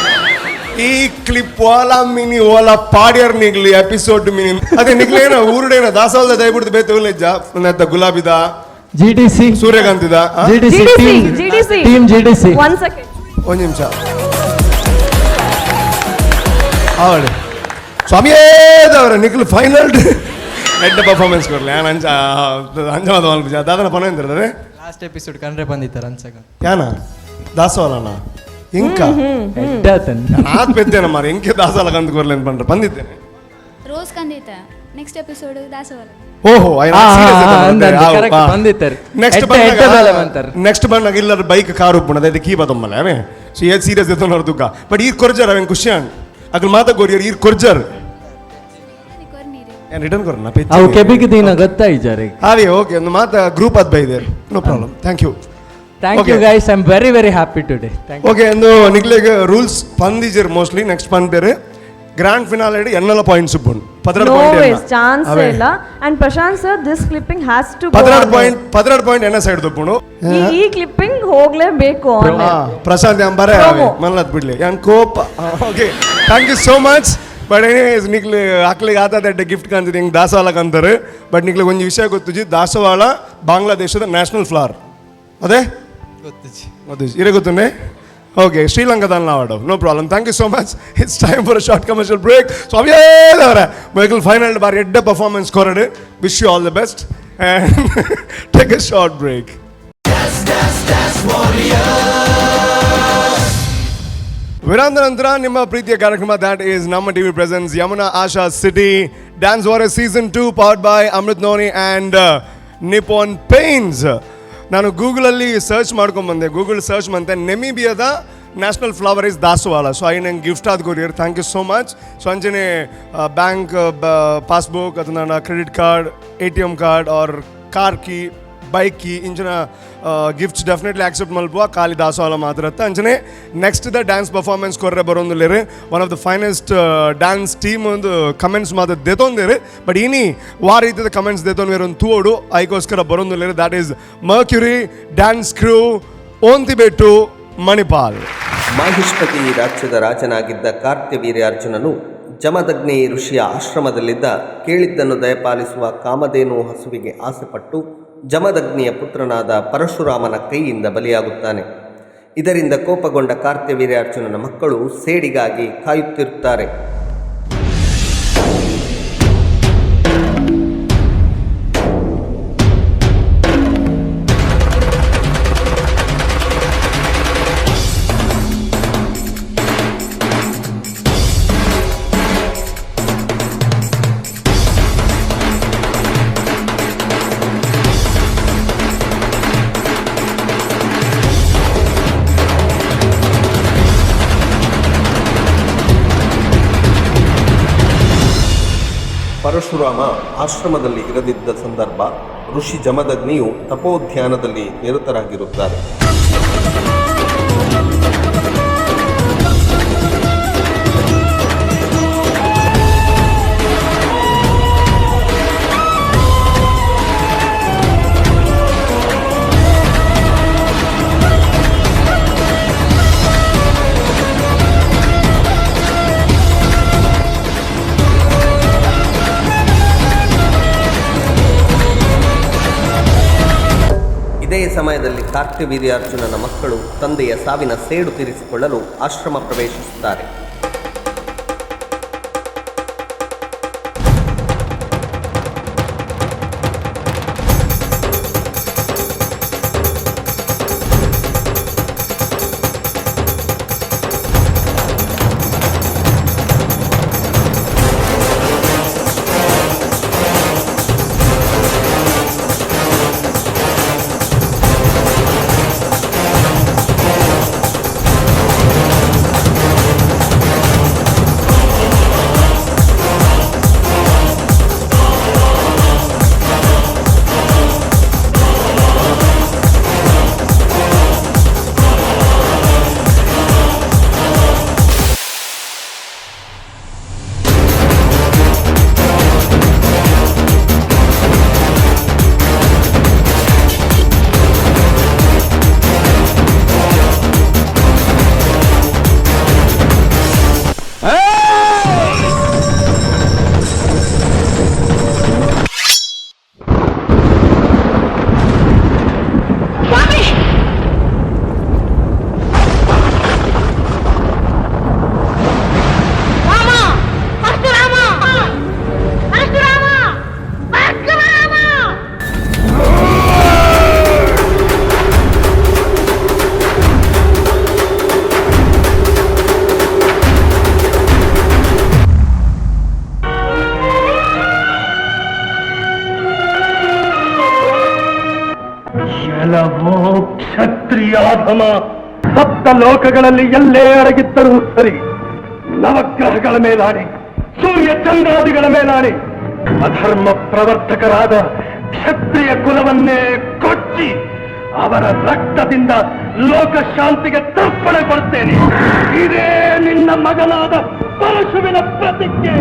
ಈ ಕ್ಲಿಪ್ ವಾಲ ಮಿನಿ ಓಲ ಪಾಡ್ಯರ್ ನಿಗ್ಲಿ ಎಪಿಸೋಡ್ ಮಿನಿ ಅದೇ ನಿಗ್ಲೇನ ಊರುಡೇನ ದಾಸವಾಳದ ದಯಬಿಡ್ದು ಬೇತು ಲೆಜ್ಜ ನೆತ್ತ ಗುಲಾಬಿದ GDC ಸೂರ್ಯಕಾಂತಿದ ಟೀಮ್ GDC 1 second ಒಂದು ನಿಮಿಷ ಅವಳು ಸ್ವಾಮಿಯೇ ದೇವರ ನಿಖಿಲ್ ಫೈನಲ್ ಎಡ್ಡ ಪರ್ಫಾರ್ಮೆನ್ಸ್ ಕೊಡ್ಲಿ ಅಂಜಮಾದ ಮಲ್ಪಿಜ ದಾದನ ಪನ ಎಂದಿರ್ತದೆ ಲಾಸ್ಟ್ ಎಪಿಸೋಡ್ ಕಂಡ್ರೆ ಬಂದಿತ್ತಾರೆ ಅನ್ಸಕ ಯಾನ ದಾಸವಾಳನ ಇಂಕ ನಾತ್ ಪೆದ್ದೇನ ಮಾರಿ ಇಂಕೆ ದಾಸವಾಳ ಕಂದು ಕೊರ್ಲಿ ಅಂತ ಬಂದ್ರೆ ಬಂದಿದ್ದೇನೆ ರೋಸ್ ಕಂದಿತ್ತ ನೆಕ್ಸ್ಟ್ ಎಪಿಸೋಡ್ ದಾಸವಾಳ ಓಹೋ ನೆಕ್ಸ್ಟ್ ಬಂದಾಗ ಇಲ್ಲರ ಬೈಕ್ ಕಾರು ಉಪ್ಪುಣ ಅದೇ ಕೀ ಬದಮ್ಮಲ್ಲ ಅವೇ ಸೊ ಏದ್ ಸೀರಿಯಸ್ ಎತ್ತ ನೋಡ್ದುಗ ಬಟ್ ಈ ಕೊರ್ಜರ್ ಅವೇನ್ ಖುಷಿಯಾನ್ ಅಗ್ಲ ಮಾತ ಗೋರಿಯರ್ ಈ ಕೊರ್ಜರ್ ರಿಟರ್ನ್ ಕೊರನ ಅವು ಕೆಬಿಗೆ ದಿನ ಗೊತ್ತಾಯಿಜಾರೆ ಅವೇ ಓಕೆ ಒಂದು ಮಾತ ಗ್ರೂಪ್ ಅದ್ ಬೈದೆ no problem thank you guys I am very very happy today okay ಒಂದು ನಿಗ್ಲೆಗೆ ರೂಲ್ಸ್ ಪಂದಿಜರ್ ಮೋಸ್ಟ್ಲಿ ನೆಕ್ಸ್ಟ್ ಪಂದ್ ಬೇರೆ ಗ್ರ್ಯಾಂಡ್ ಫಿನಾಲೆ ಎನ್ನಲ ಪಾಯಿಂಟ್ಸ್ ಉಪ್ಪುಂಡು ಚಾನ್ಸ್ ಇಲ್ಲ and Prashant sir this clipping has to 16 point ಎನ್ನ ಸೈಡ್ ತಪ್ಪುಂಡು ಈ ಕ್ಲಿಪ್ಪಿಂಗ್ ಹೋಗ್ಲೇಬೇಕು ಪ್ರಶಾಂತ್ ಅಂಬಾರೆ ಮನ್ಲತ್ ಬಿಡ್ಲಿ ಯಾನ್ ಕೋಪ okay thank you so much but anyways ನಿಕ್ಲಿ ಅಕ್ಲಿಗೆ ಆತದ ಗಿಫ್ಟ್ ಕಾಣ್ತಿದೆ ಹಿಂಗೆ ದಾಸವಾಳಕ್ಕೆ ಅಂತಾರೆ ಬಟ್ ನಿಕ್ಲಿಗೆ ಒಂದು ವಿಷಯ ಗೊತ್ತುಜಿ ದಾಸವಾಳ ಬಾಂಗ್ಲಾದೇಶದ ನ್ಯಾಷನಲ್ ಫ್ಲವರ್ ಅದೇ ಗೊತ್ತುಜಿ ಇರೇ ಗೊತ್ತುಂಡೆ ಓಕೆ ಶ್ರೀಲಂಕಾದಲ್ಲಿ ನಾವು ಆಡೋ no problem thank you so much it's time for a short commercial break so ಅವೇದವರ ಮೈಕಲ್ ಫೈನಲ್ ಬಾರಿ ಎಡ್ಡ ಪರ್ಫಾರ್ಮೆನ್ಸ್ ಕೊರಡು wish you all the best and take a short break ವಿರಾಂದ ನಂತರ ನಿಮ್ಮ ಪ್ರೀತಿಯ ಕಾರ್ಯಕ್ರಮ ದ್ಯಾಟ್ ಈಸ್ ನಮ್ಮ TV presents Yamuna Asha city dance war season 2 powered by Amrit Noni and Nippon paints. ನಾನು ಗೂಗಲಲ್ಲಿ ಸರ್ಚ್ ಮಾಡ್ಕೊಂಡ್ಬಂದೆ. ಗೂಗಲ್ ಸರ್ಚ್ ಮಾಡ್ತೆ ನೆಮಿಬಿಯಾದ ನ್ಯಾಷನಲ್ ಫ್ಲವರ್ ಇಸ್ ದಾಸವಾಳ. ಸೊ ಐ ನಂಗೆ ಗಿಫ್ಟ್ ಆದ courier thank you so much. So ಅಂಚನೆ ಬ್ಯಾಂಕ್ ಪಾಸ್ಬುಕ್ ಅಥವಾ credit card ATM card or car key bike key ಇಂಚಿನ ಗಿಫ್ಟ್ಸ್ ಡೆಫಿನೆಟ್ಲಿ ಆಕ್ಸೆಪ್ಟ್ ಮಲ್ಪುವ ಖಾಲಿ ದಾಸವಾಳ ಮಾತ್ರ ಅಂಚನೆ ನೆಕ್ಸ್ಟ್ ದ ಡ್ಯಾನ್ಸ್ ಪರ್ಫಾರ್ಮೆನ್ಸ್ ಕೊರ್ರೆ ಬರೋಂದಿಲ್ಲೇರಿ one of the finest dance team ಒಂದು ಕಮೆಂಟ್ಸ್ ಮಾತ್ರ ದೇತೊಂದಿರಿ ಬಟ್ ಇನಿ ವಾ ರೀತಿಯ ಕಮೆಂಟ್ಸ್ ದೇತೊಂದು ಒಂದು ತೂಡು ಐಕೋಸ್ಕರ ಬರೋಂದಿಲ್ಲೇರಿ that is Mercury dance crew ಓಂತಿಬೆಟ್ಟು ಮಣಿಪಾಲ್. ಮಾಹಿಷ್ಪತಿ ರಾಜ್ಯದ ರಾಜನಾಗಿದ್ದ ಕಾರ್ತ್ಯವೀರ್ಯಾರ್ಜುನನು ಜಮದಗ್ನಿ ಋಷಿಯ ಆಶ್ರಮದಲ್ಲಿದ್ದ ಕೇಳಿದ್ದನ್ನು ದಯಪಾಲಿಸುವ ಕಾಮಧೇನು ಹಸುವಿಗೆ ಆಸೆಪಟ್ಟು ಜಮದಗ್ನಿಯ ಪುತ್ರನಾದ ಪರಶುರಾಮನ ಕೈಯಿಂದ ಬಲಿಯಾಗುತ್ತಾನೆ. ಇದರಿಂದ ಕೋಪಗೊಂಡ ಕಾರ್ತ್ಯವೀರ್ಯಾರ್ಜುನನ ಮಕ್ಕಳು ಸೇಡಿಗಾಗಿ ಕಾಯುತ್ತಿರುತ್ತಾರೆ. ಪರಶುರಾಮ ಆಶ್ರಮದಲ್ಲಿ ಇರದಿದ್ದ ಸಂದರ್ಭ ಋಷಿ ಜಮದಗ್ನಿಯು ತಪೋಧ್ಯಾನದಲ್ಲಿ ನಿರತರಾಗಿರುತ್ತಾರೆ. ಇದೇ ಸಮಯದಲ್ಲಿ ಕಾರ್ತ್ಯವೀರ್ಯಾರ್ಜುನನ ಮಕ್ಕಳು ತಂದೆಯ ಸಾವಿನ ಸೇಡು ತೀರಿಸಿಕೊಳ್ಳಲು ಆಶ್ರಮ ಪ್ರವೇಶಿಸುತ್ತಾರೆ. ಅಲವೋ ಕ್ಷತ್ರಿಯಾಧಮ, ಸಪ್ತ ಲೋಕಗಳಲ್ಲಿ ಎಲ್ಲೇ ಅಡಗಿದ್ದರೂ ಸರಿ, ನವಗ್ರಹಗಳ ಮೇಲಾಣೆ, ಸೂರ್ಯ ಚಂದ್ರಾದಿಗಳ ಮೇಲಾಣೆ, ಅಧರ್ಮ ಪ್ರವರ್ತಕರಾದ ಕ್ಷತ್ರಿಯ ಕುಲವನ್ನೇ ಕೊಚ್ಚಿ ಅವರ ರಕ್ತದಿಂದ ಲೋಕ ಶಾಂತಿಗೆ ತರ್ಪಣೆ ಕೊಡ್ತೇನೆ. ಇದೇ ನಿನ್ನ ಮಗನಾದ ಪರಶುವಿನ ಪ್ರತಿಜ್ಞೆ.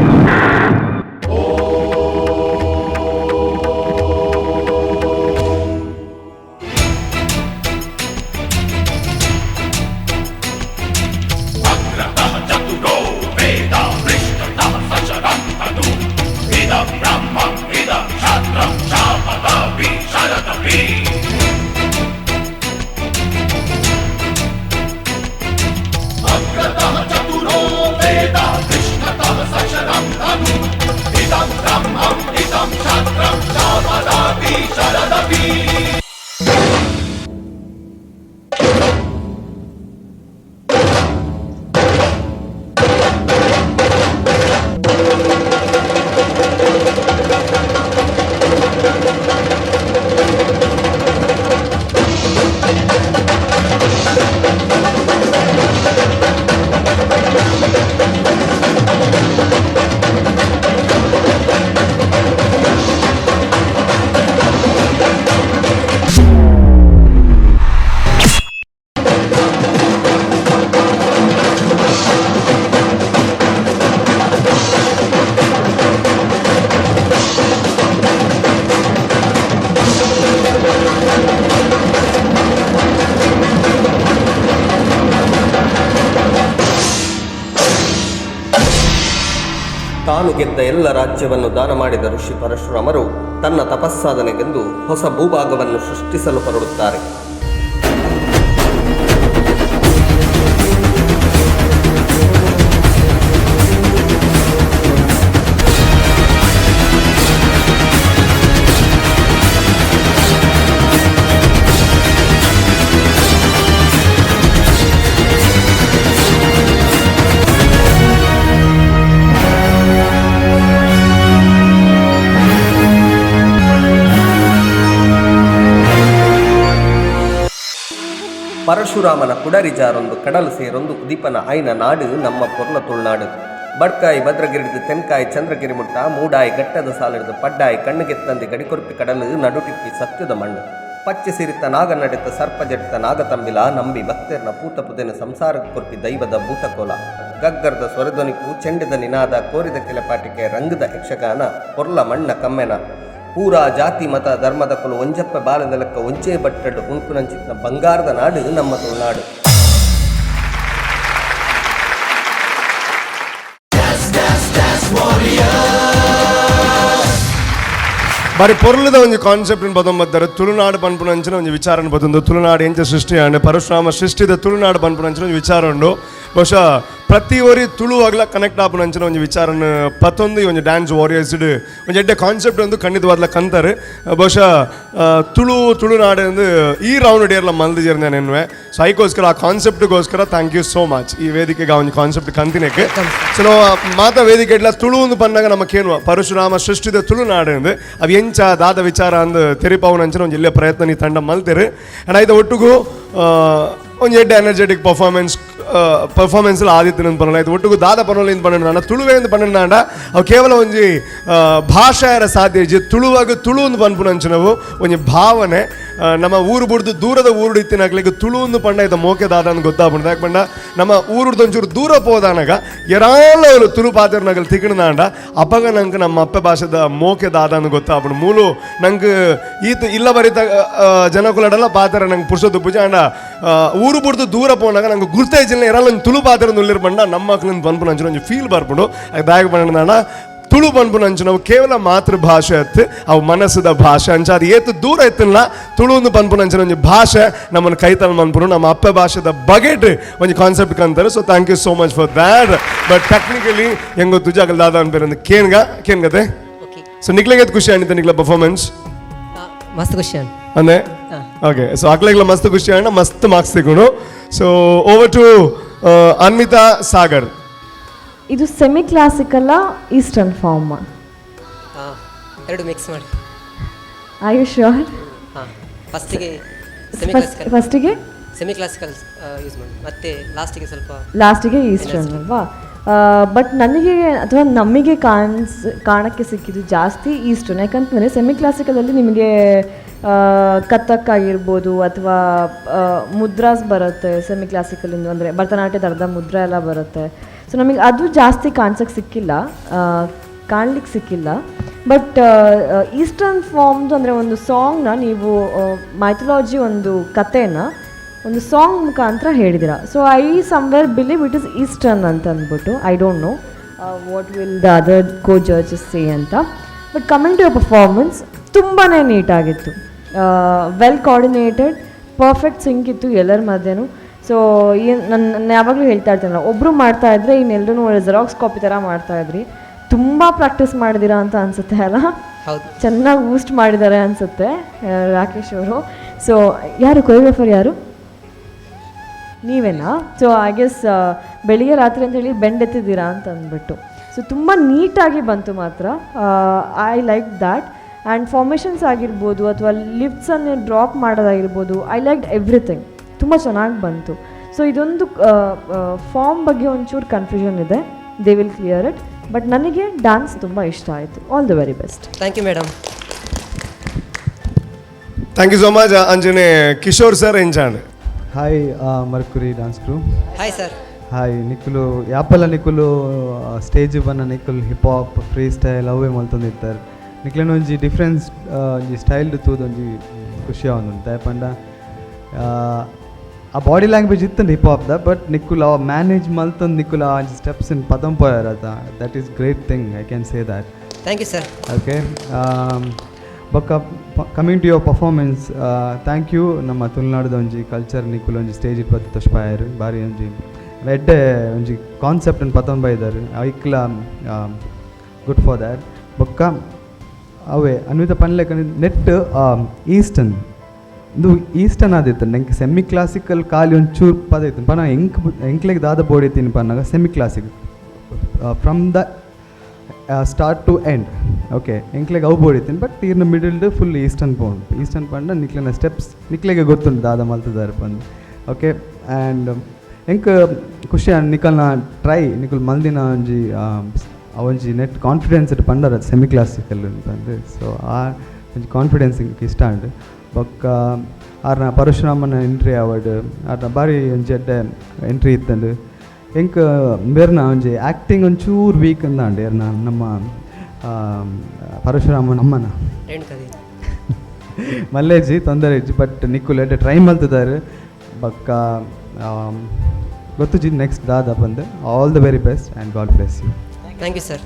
ತಾನು ಗೆದ್ದ ಎಲ್ಲ ರಾಜ್ಯವನ್ನು ದಾನ ಮಾಡಿದ ಋಷಿ ಪರಶುರಾಮರು ತನ್ನ ತಪಸ್ಸಾಧನೆಗೆಂದು ಹೊಸ ಭೂಭಾಗವನ್ನು ಸೃಷ್ಟಿಸಲು ಹೊರಡುತ್ತಾರೆ. ಪರಶುರಾಮನ ಕುಡರಿಜಾರೊಂದು ಕಡಲು ಸೇರೊಂದು ಉದಿಪನ ಐನ ನಾಡು ನಮ್ಮ ಪೊರ್ಲ ತುಳುನಾಡು. ಬಡ್ಕಾಯಿ ಭದ್ರಗಿರಿದು ತೆನ್ಕಾಯಿ ಚಂದ್ರಗಿರಿ ಮುಟ್ಟ ಮೂಡಾಯಿ ಗಟ್ಟದ ಸಾಲಿಡ್ದು ಪಡ್ಡಾಯಿ ಕಣ್ಣುಗೆತ್ತಂದಿ ಗಡಿಕೊರ್ಪಿ ಕಡಲು ನಡುಟಿಪ್ಪಿ ಸತ್ಯದ ಮಣ್ಣು. ಪಚ್ಚೆ ಸಿರಿತ ನಾಗ ನಡೆತ ಸರ್ಪ ಜಡಿತ ನಾಗತಂಬಿಲ ನಂಬಿ ಭಕ್ತರ್ನ ಪೂತ ಪುದೆನ ಸಂಸಾರದ ಕೊರ್ಪಿ ದೈವದ ಭೂತಕೋಲ. ಗಗ್ಗರದ ಸ್ವರಧ್ವನಿಪು ಚೆಂಡದ ನಿನಾದ ಕೋರಿದ ಕೆಲೆಪಾಟಿಕೆ ರಂಗದ ಯಕ್ಷಗಾನ ಪೊರ್ಲ ಮಣ್ಣ ಕಮ್ಮೆನ. ಪೂರಾ ಜಾತಿ ಮತ ಧರ್ಮದ ಕೊಲು ಒಂಜಪ್ಪ ಬಾಲದ ಲೆಕ್ಕ ಒಂಚೆ ಬಟ್ಟಡು ಉಂಕುನಂಚಿನ ಬಂಗಾರದ ನಾಡು ನಮ್ಮ ತುಳುನಾಡು. ಬಾರಿ ಪೊರ್ಲದ ಒಂದು ಕಾನ್ಸೆಪ್ಟ್ ಬದೊಂಬತ್ತಾರೆ. ತುಳುನಾಡು ಪನ್ಪುನಂಚಿನ ಒಂದು ವಿಚಾರ ಬತ್ತೊಂದು. ತುಳುನಾಡು ಎಂಚ ಸೃಷ್ಟಿ ಅಂಡ್ ಪರಶುರಾಮ ಸೃಷ್ಟಿದ ತುಳುನಾಡು ಪನ್ಪುನಂಚಿನ ಒಂದು ವಿಚಾರ ಉಂಡು. ಬಹುಶಃ ಪ್ರತಿ ಒರಿ ತುಳುವಾಗ್ಲ ಕನೆಕ್ಟ್ ಆಪುನಂಚಿನ ಒಂದು ವಿಚಾರನ ಪತ್ತೊಂದು ಈ ಒಂದು ಡ್ಯಾನ್ಸ್ ವಾರಿಯರ್ಸ್ಡ್ ಒಂದು ಎಡ್ಡೆ ಕಾನ್ಸೆಪ್ಟ್ ಒಂದು ಖಂಡಿತವಾದ್ಲ ಕಂತಾರೆ. ಬಹುಶಃ ತುಳುನಾಡು ಅಂದ್ರೆ ಈ ರೌಂಡ್ ಡೇರ್ಲ ಮಲ್ದಿಜೇರ್ನ ನೆನ್ವೆ. ಸೊ ಅದಕ್ಕೋಸ್ಕರ ಆ ಕಾನ್ಸೆಪ್ಟ್ಗೋಸ್ಕರ ಥ್ಯಾಂಕ್ ಯು ಸೋ ಮಚ್. ಈ ವೇದಿಕೆಗೆ ಆ ಒಂದು ಕಾನ್ಸೆಪ್ಟ್ ಕಂತಿನಕ್ಕೆ ಸೊ ನಾವು ಮಾತಾ ವೇದಿಕೆ ಇಡ್ಲ ತುಳು ಒಂದು ಪನ್ನಾಗ ನಮಗೇನು ಪರಶುರಾಮ ಸೃಷ್ಟಿದ ತುಳುನಾಡು ಅಂದ್ರೆ ಅವು ಎಂಚ ದಾದ ವಿಚಾರ ಅಂದು ತೆರಿಪಾವನಂಚಿನ ಒಂದು ಇಲ್ಲೇ ಪ್ರಯತ್ನ ನೀ ತಂಡ ಮಲ್ತೇರಿ. ಆ್ಯಂಡ್ ಐದು ಒಟ್ಟಿಗೂ ಒಂದು ಎಡ್ಡೆ ಎನರ್ಜೆಟಿಕ್ ಪರ್ಫಾರ್ಮೆನ್ಸ್ ಆದಿತ್ಯನ ಪನ್ನಡ ಇದು ಒಟ್ಟಿಗೂ ದಾದ ಪನ್ನೋಲಿಂದ ಪನ್ನಡ ತುಳುವೆ ಅಂತ ಪನ್ನಡ ಅವು ಕೇವಲ ಒಂದು ಭಾಷೆಯರ ಸಾಧ್ಯ ಇಜ್ಜಿ ತುಳುವಾಗ ತುಳು ಒಂದು ಪನ್ಪುನಂಚಿನವು ಒಂದು ಭಾವನೆ ನಮ್ಮ ಊರು ಬಿಡ್ದು ದೂರದ ಊರು ಇತ್ತಿನಾಗ್ಲಿಕ್ಕೆ ತುಳು ಒಂದು ಪಂಡ ಇದು ಮೋಕೆ ದಾದ ಅಂತ ಗೊತ್ತಾಗ್ಬಿಡ್ದು. ಯಾಕೆ ಪಂಡ ನಮ್ಮ ಊರುಡ್ದು ಒಂಚೂರು ದೂರ ಹೋದಾನಾಗ ಎರಾಳು ತುಳು ಪಾತ್ರನಾಗಲ್ಲಿ ತಿಕ್ಕಣದಾಂಡ ಅಪಗ ನಂಗೆ ನಮ್ಮ ಅಪ್ಪ ಭಾಷೆದ ಮೋಕೆ ದಾದ ಅಂತ ಗೊತ್ತಾಗ್ಬಿಡು. ಮೂಲು ನಂಗೆ ಈತ ಇಲ್ಲ ಬರೀತ ಜನಕುಲಡೆಲ್ಲ ಪಾತ್ರ ನಂಗೆ ಪುರ್ಸೋದು ಪೂಜೆ ಅಂಡ ಊರು ಬಿಡ್ದು ದೂರ ಹೋದಾಗ ನಂಗೆ ಗುರ್ತೈಜಿಲ್ಲ ಎರಾಳು ಒಂದು ತುಳು ಪಾತ್ರ ನುಲ್ಲಿರ್ ಬಂಡ ನಮ್ಮ ಮಕ್ಳಿಂದ ಪನ್ಪು ನಂಚಿನ ಒಂದು ಫೀಲ್ ಬರ್ಬಿಡು. ದಾಯಕ ಪಂಡ ತುಳು ಪನ್ಪು ನಂಚಿನವು ಕೇವಲ ಮಾತೃಭಾಷೆ ಅತ್ತು ಅವು ಮನಸ್ಸದ ಭಾಷೆ ಅಂಚ ಅದು ಏತು ದೂರ ಎತ್ತಿಲ್ಲ ತುಳು ಒಂದು ಪನ್ಪು ನಂಚಿನ ಒಂದು ಭಾಷೆ ನಮ್ಮನ್ನು ಕೈತಲ್ ಮನ್ಪುರು ನಮ್ಮ ಅಪ್ಪ ಭಾಷೆದ ಬಗೆಟ್ ಒಂದು ಕಾನ್ಸೆಪ್ಟ್ ಕಂತಾರೆ. So thank you so much for that. But technically ಹೆಂಗೋ ತುಜಾಗಲ್ ದಾದ ಅನ್ಬೇರೆ ಕೇನ್ಗತೆ. ಸೊ ನಿಕ್ಲೆಗೆ ಖುಷಿ ಆಣಿತೆ ನಿಕ್ಲ ಪರ್ಫಾರ್ಮೆನ್ಸ್ ಮಸ್ತ್ ಖುಷಿ ಅಂದೆ. ಓಕೆ ಸೊ ಅಕ್ಲೆಗ್ಲ ಮಸ್ತ್ ಖುಷಿ ಆಣ ಮಸ್ತ್ ಮಾರ್ಕ್ಸ್ ತೆಗೋಣ. So over to Anvita Sagar. ಇದು ಸೆಮಿ ಕ್ಲಾಸಿಕಲ್ಲ ಈಸ್ಟರ್ನ್ ಫಾರ್ಮ್? ಎರಡು ಮಿಕ್ಸ್ ಮಾಡಿ. Are you sure? ಹಾಂ, ಫಸ್ಟಿಗೆ ಫಸ್ಟಿಗೆ ಸೆಮಿ ಕ್ಲಾಸಿಕಲ್ ಯೂಸ್ ಮಾಡಿ ಮತ್ತೆ ಲಾಸ್ಟಿಗೆ ಈಸ್ಟರ್ನ್ ಅಲ್ವಾ. ಬಟ್ ನನಗೆ ಅಥವಾ ನಮಗೆ ಕಾಣಕ್ಕೆ ಸಿಕ್ಕಿದ್ದು ಜಾಸ್ತಿ ಈಸ್ಟರ್ನ್. ಯಾಕಂತಂದರೆ ಸೆಮಿ ಕ್ಲಾಸಿಕಲಲ್ಲಿ ನಿಮಗೆ ಕಥಕ್ ಆಗಿರ್ಬೋದು ಅಥವಾ ಮುದ್ರಾಸ್ ಬರುತ್ತೆ ಸೆಮಿ ಕ್ಲಾಸಿಕಲಿಂದ, ಅಂದರೆ ಭರತನಾಟ್ಯದ ಅರ್ಧ ಮುದ್ರಾ ಎಲ್ಲ ಬರುತ್ತೆ. ಸೊ ನಮಗೆ ಅದು ಜಾಸ್ತಿ ಕಾಣ್ಲಿಕ್ಕೆ ಸಿಕ್ಕಿಲ್ಲ. ಬಟ್ ಈಸ್ಟರ್ನ್ ಫಾರ್ಮ್ದು ಅಂದರೆ ಒಂದು ಸಾಂಗ್ನ ನೀವು ಮೈಥಾಲಜಿ ಒಂದು ಕಥೆನ ಒಂದು ಸಾಂಗ್ ಮುಖಾಂತರ ಹೇಳಿದ್ದೀರ. So I somewhere believe it is eastern ಅಂತ ಅಂದ್ಬಿಟ್ಟು. I don't know what will the other co judges say ಅಂತ. But coming to your performance ತುಂಬಾ ನೀಟಾಗಿತ್ತು, ವೆಲ್ ಕೋಆರ್ಡಿನೇಟೆಡ್, ಪರ್ಫೆಕ್ಟ್ ಸಿಂಕ್ ಇತ್ತು ಎಲ್ಲರ ಮಧ್ಯೆನೂ. ಸೊ ನಾನು ಯಾವಾಗಲೂ ಹೇಳ್ತಾ ಇರ್ತೀನಲ್ಲ, ಒಬ್ಬರು ಮಾಡ್ತಾಯಿದ್ರೆ ಇನ್ನೆಲ್ಲರೂ ಜೆರಾಕ್ಸ್ ಕಾಪಿ ಥರ ಮಾಡ್ತಾಯಿದ್ರಿ. ತುಂಬ ಪ್ರಾಕ್ಟೀಸ್ ಮಾಡಿದ್ದೀರಾ ಅಂತ ಅನಿಸುತ್ತೆ ಅಲ್ಲ? ಚೆನ್ನಾಗಿ ಬೂಸ್ಟ್ ಮಾಡಿದ್ದಾರೆ ಅನಿಸುತ್ತೆ ರಾಕೇಶ್ ಅವರು. ಸೊ ಯಾರು ಕೊರಿಯೋಗ್ರಾಫರ್ ಯಾರು? ನೀವೇನಾ? ಸೊ ಐ ಗೆಸ್ ಬೆಳಿಗ್ಗೆ ರಾತ್ರಿ ಅಂತೇಳಿ ಬೆಂಡೆತ್ತಿದ್ದೀರಾ ಅಂತ ಅಂದ್ಬಿಟ್ಟು. ಸೊ ತುಂಬ ನೀಟಾಗಿ ಬಂತು ಮಾತ್ರ. I like that. And formations ಆಗಿರ್ಬೋದು ಅಥವಾ ಲಿಫ್ಟ್ಸನ್ನು ಡ್ರಾಪ್ ಮಾಡೋದಾಗಿರ್ಬೋದು, ಐ ಲೈಕ್ ಎವ್ರಿಥಿಂಗ್. ತುಂಬ ಚೆನ್ನಾಗಿ ಬಂತು. ಸೊ ಇದೊಂದು ಫಾರ್ಮ್ ಬಗ್ಗೆ ಒಂಚೂರು ಕನ್ಫ್ಯೂಷನ್ ಇದೆ, they will clear it. But ನನಗೆ ಡ್ಯಾನ್ಸ್ ತುಂಬ ಇಷ್ಟ ಆಯಿತು. All the very best. Thank you madam. Thank you so much ಅಂಜನೆ. ಕಿಶೋರ್ ಸರ್ ಎಂಚಾಂಡ್. Hi Mercury dance crew. Hi sir. Hi ನಿಖುಲು ಯಾಪಲ್ಲ ನಿಖುಲು ಸ್ಟೇಜ್ ಬನ್ನ ನಿಖುಲ್ ಹಿಪ್ ಹಾಪ್ ಫ್ರೀ ಸ್ಟೈಲ್ ಅವೇ ಮಲ್ತೊಂದಿರ್ತಾರೆ. ನಿಖಿಲನ ಒಂಜಿ ಡಿಫ್ರೆನ್ಸ್ ಒಂಜಿ ಸ್ಟೈಲ್ ತೂದೊಂಜಿ ಖುಷಿ ಆವೊಂದುಂಟು. ಯಾಪಂಡ ಆ ಬಾಡಿ ಲ್ಯಾಂಗ್ವೇಜ್ ಇತ್ತಂಡು ಹಿಪ್ ಹಾಪ್ದ, ಬಟ್ ನಿಖುಲ್ ಅವ ಮ್ಯಾನೇಜ್ ಮಲ್ತೊಂದು ನಿಖುಲ್ ಆ ಸ್ಟೆಪ್ಸ್ ಇನ್ ಪದಂ ಪೋಯರ್ ಅದ. That is great thing, I can say that. Thank you sir. Okay, ಬೊಕ್ಕ coming to your performance, thank you. ನಮ್ಮ ತುಳುನಾಡುದ ಒಂಜಿ ಕಲ್ಚರ್ ನಿಖುಲ್ ಒಂಜಿ ಸ್ಟೇಜ್ ಇಟ್ಟು ತೋಷ್ಪಾಯರು ಬಾರಿ ಒಂಜಿ ಎಡ್ಡೆ ಒಂಜಿ ಕಾನ್ಸೆಪ್ಟ್ ಅನ್ನು ಪತೊಂದು ಬೈದಾರು. ಐಕ್ಲ ಗುಡ್ ಫಾರ್ ದ್ಯಾಟ್. ಬೊಕ್ಕ ಅವೇ ಅನ್ವಿತ ಪನ್ಲೆಕ್ಕ ನೆಟ್ ಈಸ್ಟರ್ನ್ ಇದು ಈಸ್ಟರ್ನ್ ಆದಿತ್ತು ನಂಗೆ ಸೆಮಿ ಕ್ಲಾಸಿಕಲ್ ಖಾಲಿ ಒಂಚೂರು ಪದ ಇತ್ತು ಪನ ಎಂಕ್ಲೆಗೆ ದಾದ ಬೋರ್ಡ್ ಇತ್ತೀನಿ ಪನ್ನಾಗ semi classical from the start to end. Okay, ಎಂಕ್ಲೆಗೆ ಅವು ಬೋರ್ಡ್ ಇತ್ತೀನಿ, ಬಟ್ ಇರ್ನ ಮಿಡಲ್ಡ್ ಫುಲ್ ಈಸ್ಟರ್ನ್ ಪಂಡ ನಿಕ್ಲೆನ ಸ್ಟೆಪ್ಸ್ ನಿಕ್ಲೆಗೆ ಗೊತ್ತುಂಟು ದಾದ ಮಲ್ತದಾರು ಬಂದು. ಓಕೆ, ಆ್ಯಂಡ್ ಎಂಕ್ ಖುಷಿ ನಿಕಲ್ನ ಟ್ರೈ ನಿಕಲ್ ಮಲ್ದಿನ ಒಂಜಿ ಅವೊಂಜಿ ನೆಟ್ ಕಾನ್ಫಿಡೆನ್ಸ್ ಇಟ್ಟು ಪಂಡರ ಸೆಮಿ ಕ್ಲಾಸಿಕಲ್ ಅಂತಂದು. ಸೊ ಆ ಒಂಜಿ ಕಾನ್ಫಿಡೆನ್ಸ್ ಇಂಗೆ ಇಷ್ಟ ಉಂಟು. ಬೊಕ್ಕ ಆರ್ನ ಪರಶುರಾಮನ ಎಂಟ್ರಿ ಆವಡ್ ಆರ್ನ ಬಾರಿ ಒಂಜಿ ಎಡ್ಡೆ ಎಂಟ್ರಿ ಇತ್ತಂಡು. ಎಂಕ್ ಬೇರ್ನ ಒಂಜಿ ಆ್ಯಕ್ಟಿಂಗ್ ಒಂಚೂರು ವೀಕ್ ಅಂದಾಂಡು ಏರ್ನ ನಮ್ಮ ಪರಶುರಾಮನ ಅಮ್ಮನ ಮಲ್ಲೇಜಿ ತೊಂದರೆ ಇಜ್ಜಿ, ಬಟ್ ನಿಕ್ಕುಲ್ ಎಡ್ಡೆ ಟ್ರೈ ಮಲ್ತಿದ್ದಾರೆ. ಬೊಕ್ಕ ಗೊತ್ತು ಜಿ ನೆಕ್ಸ್ಟ್ ದಾದ ಬಂದು all the very best and God bless you. Thank you sir.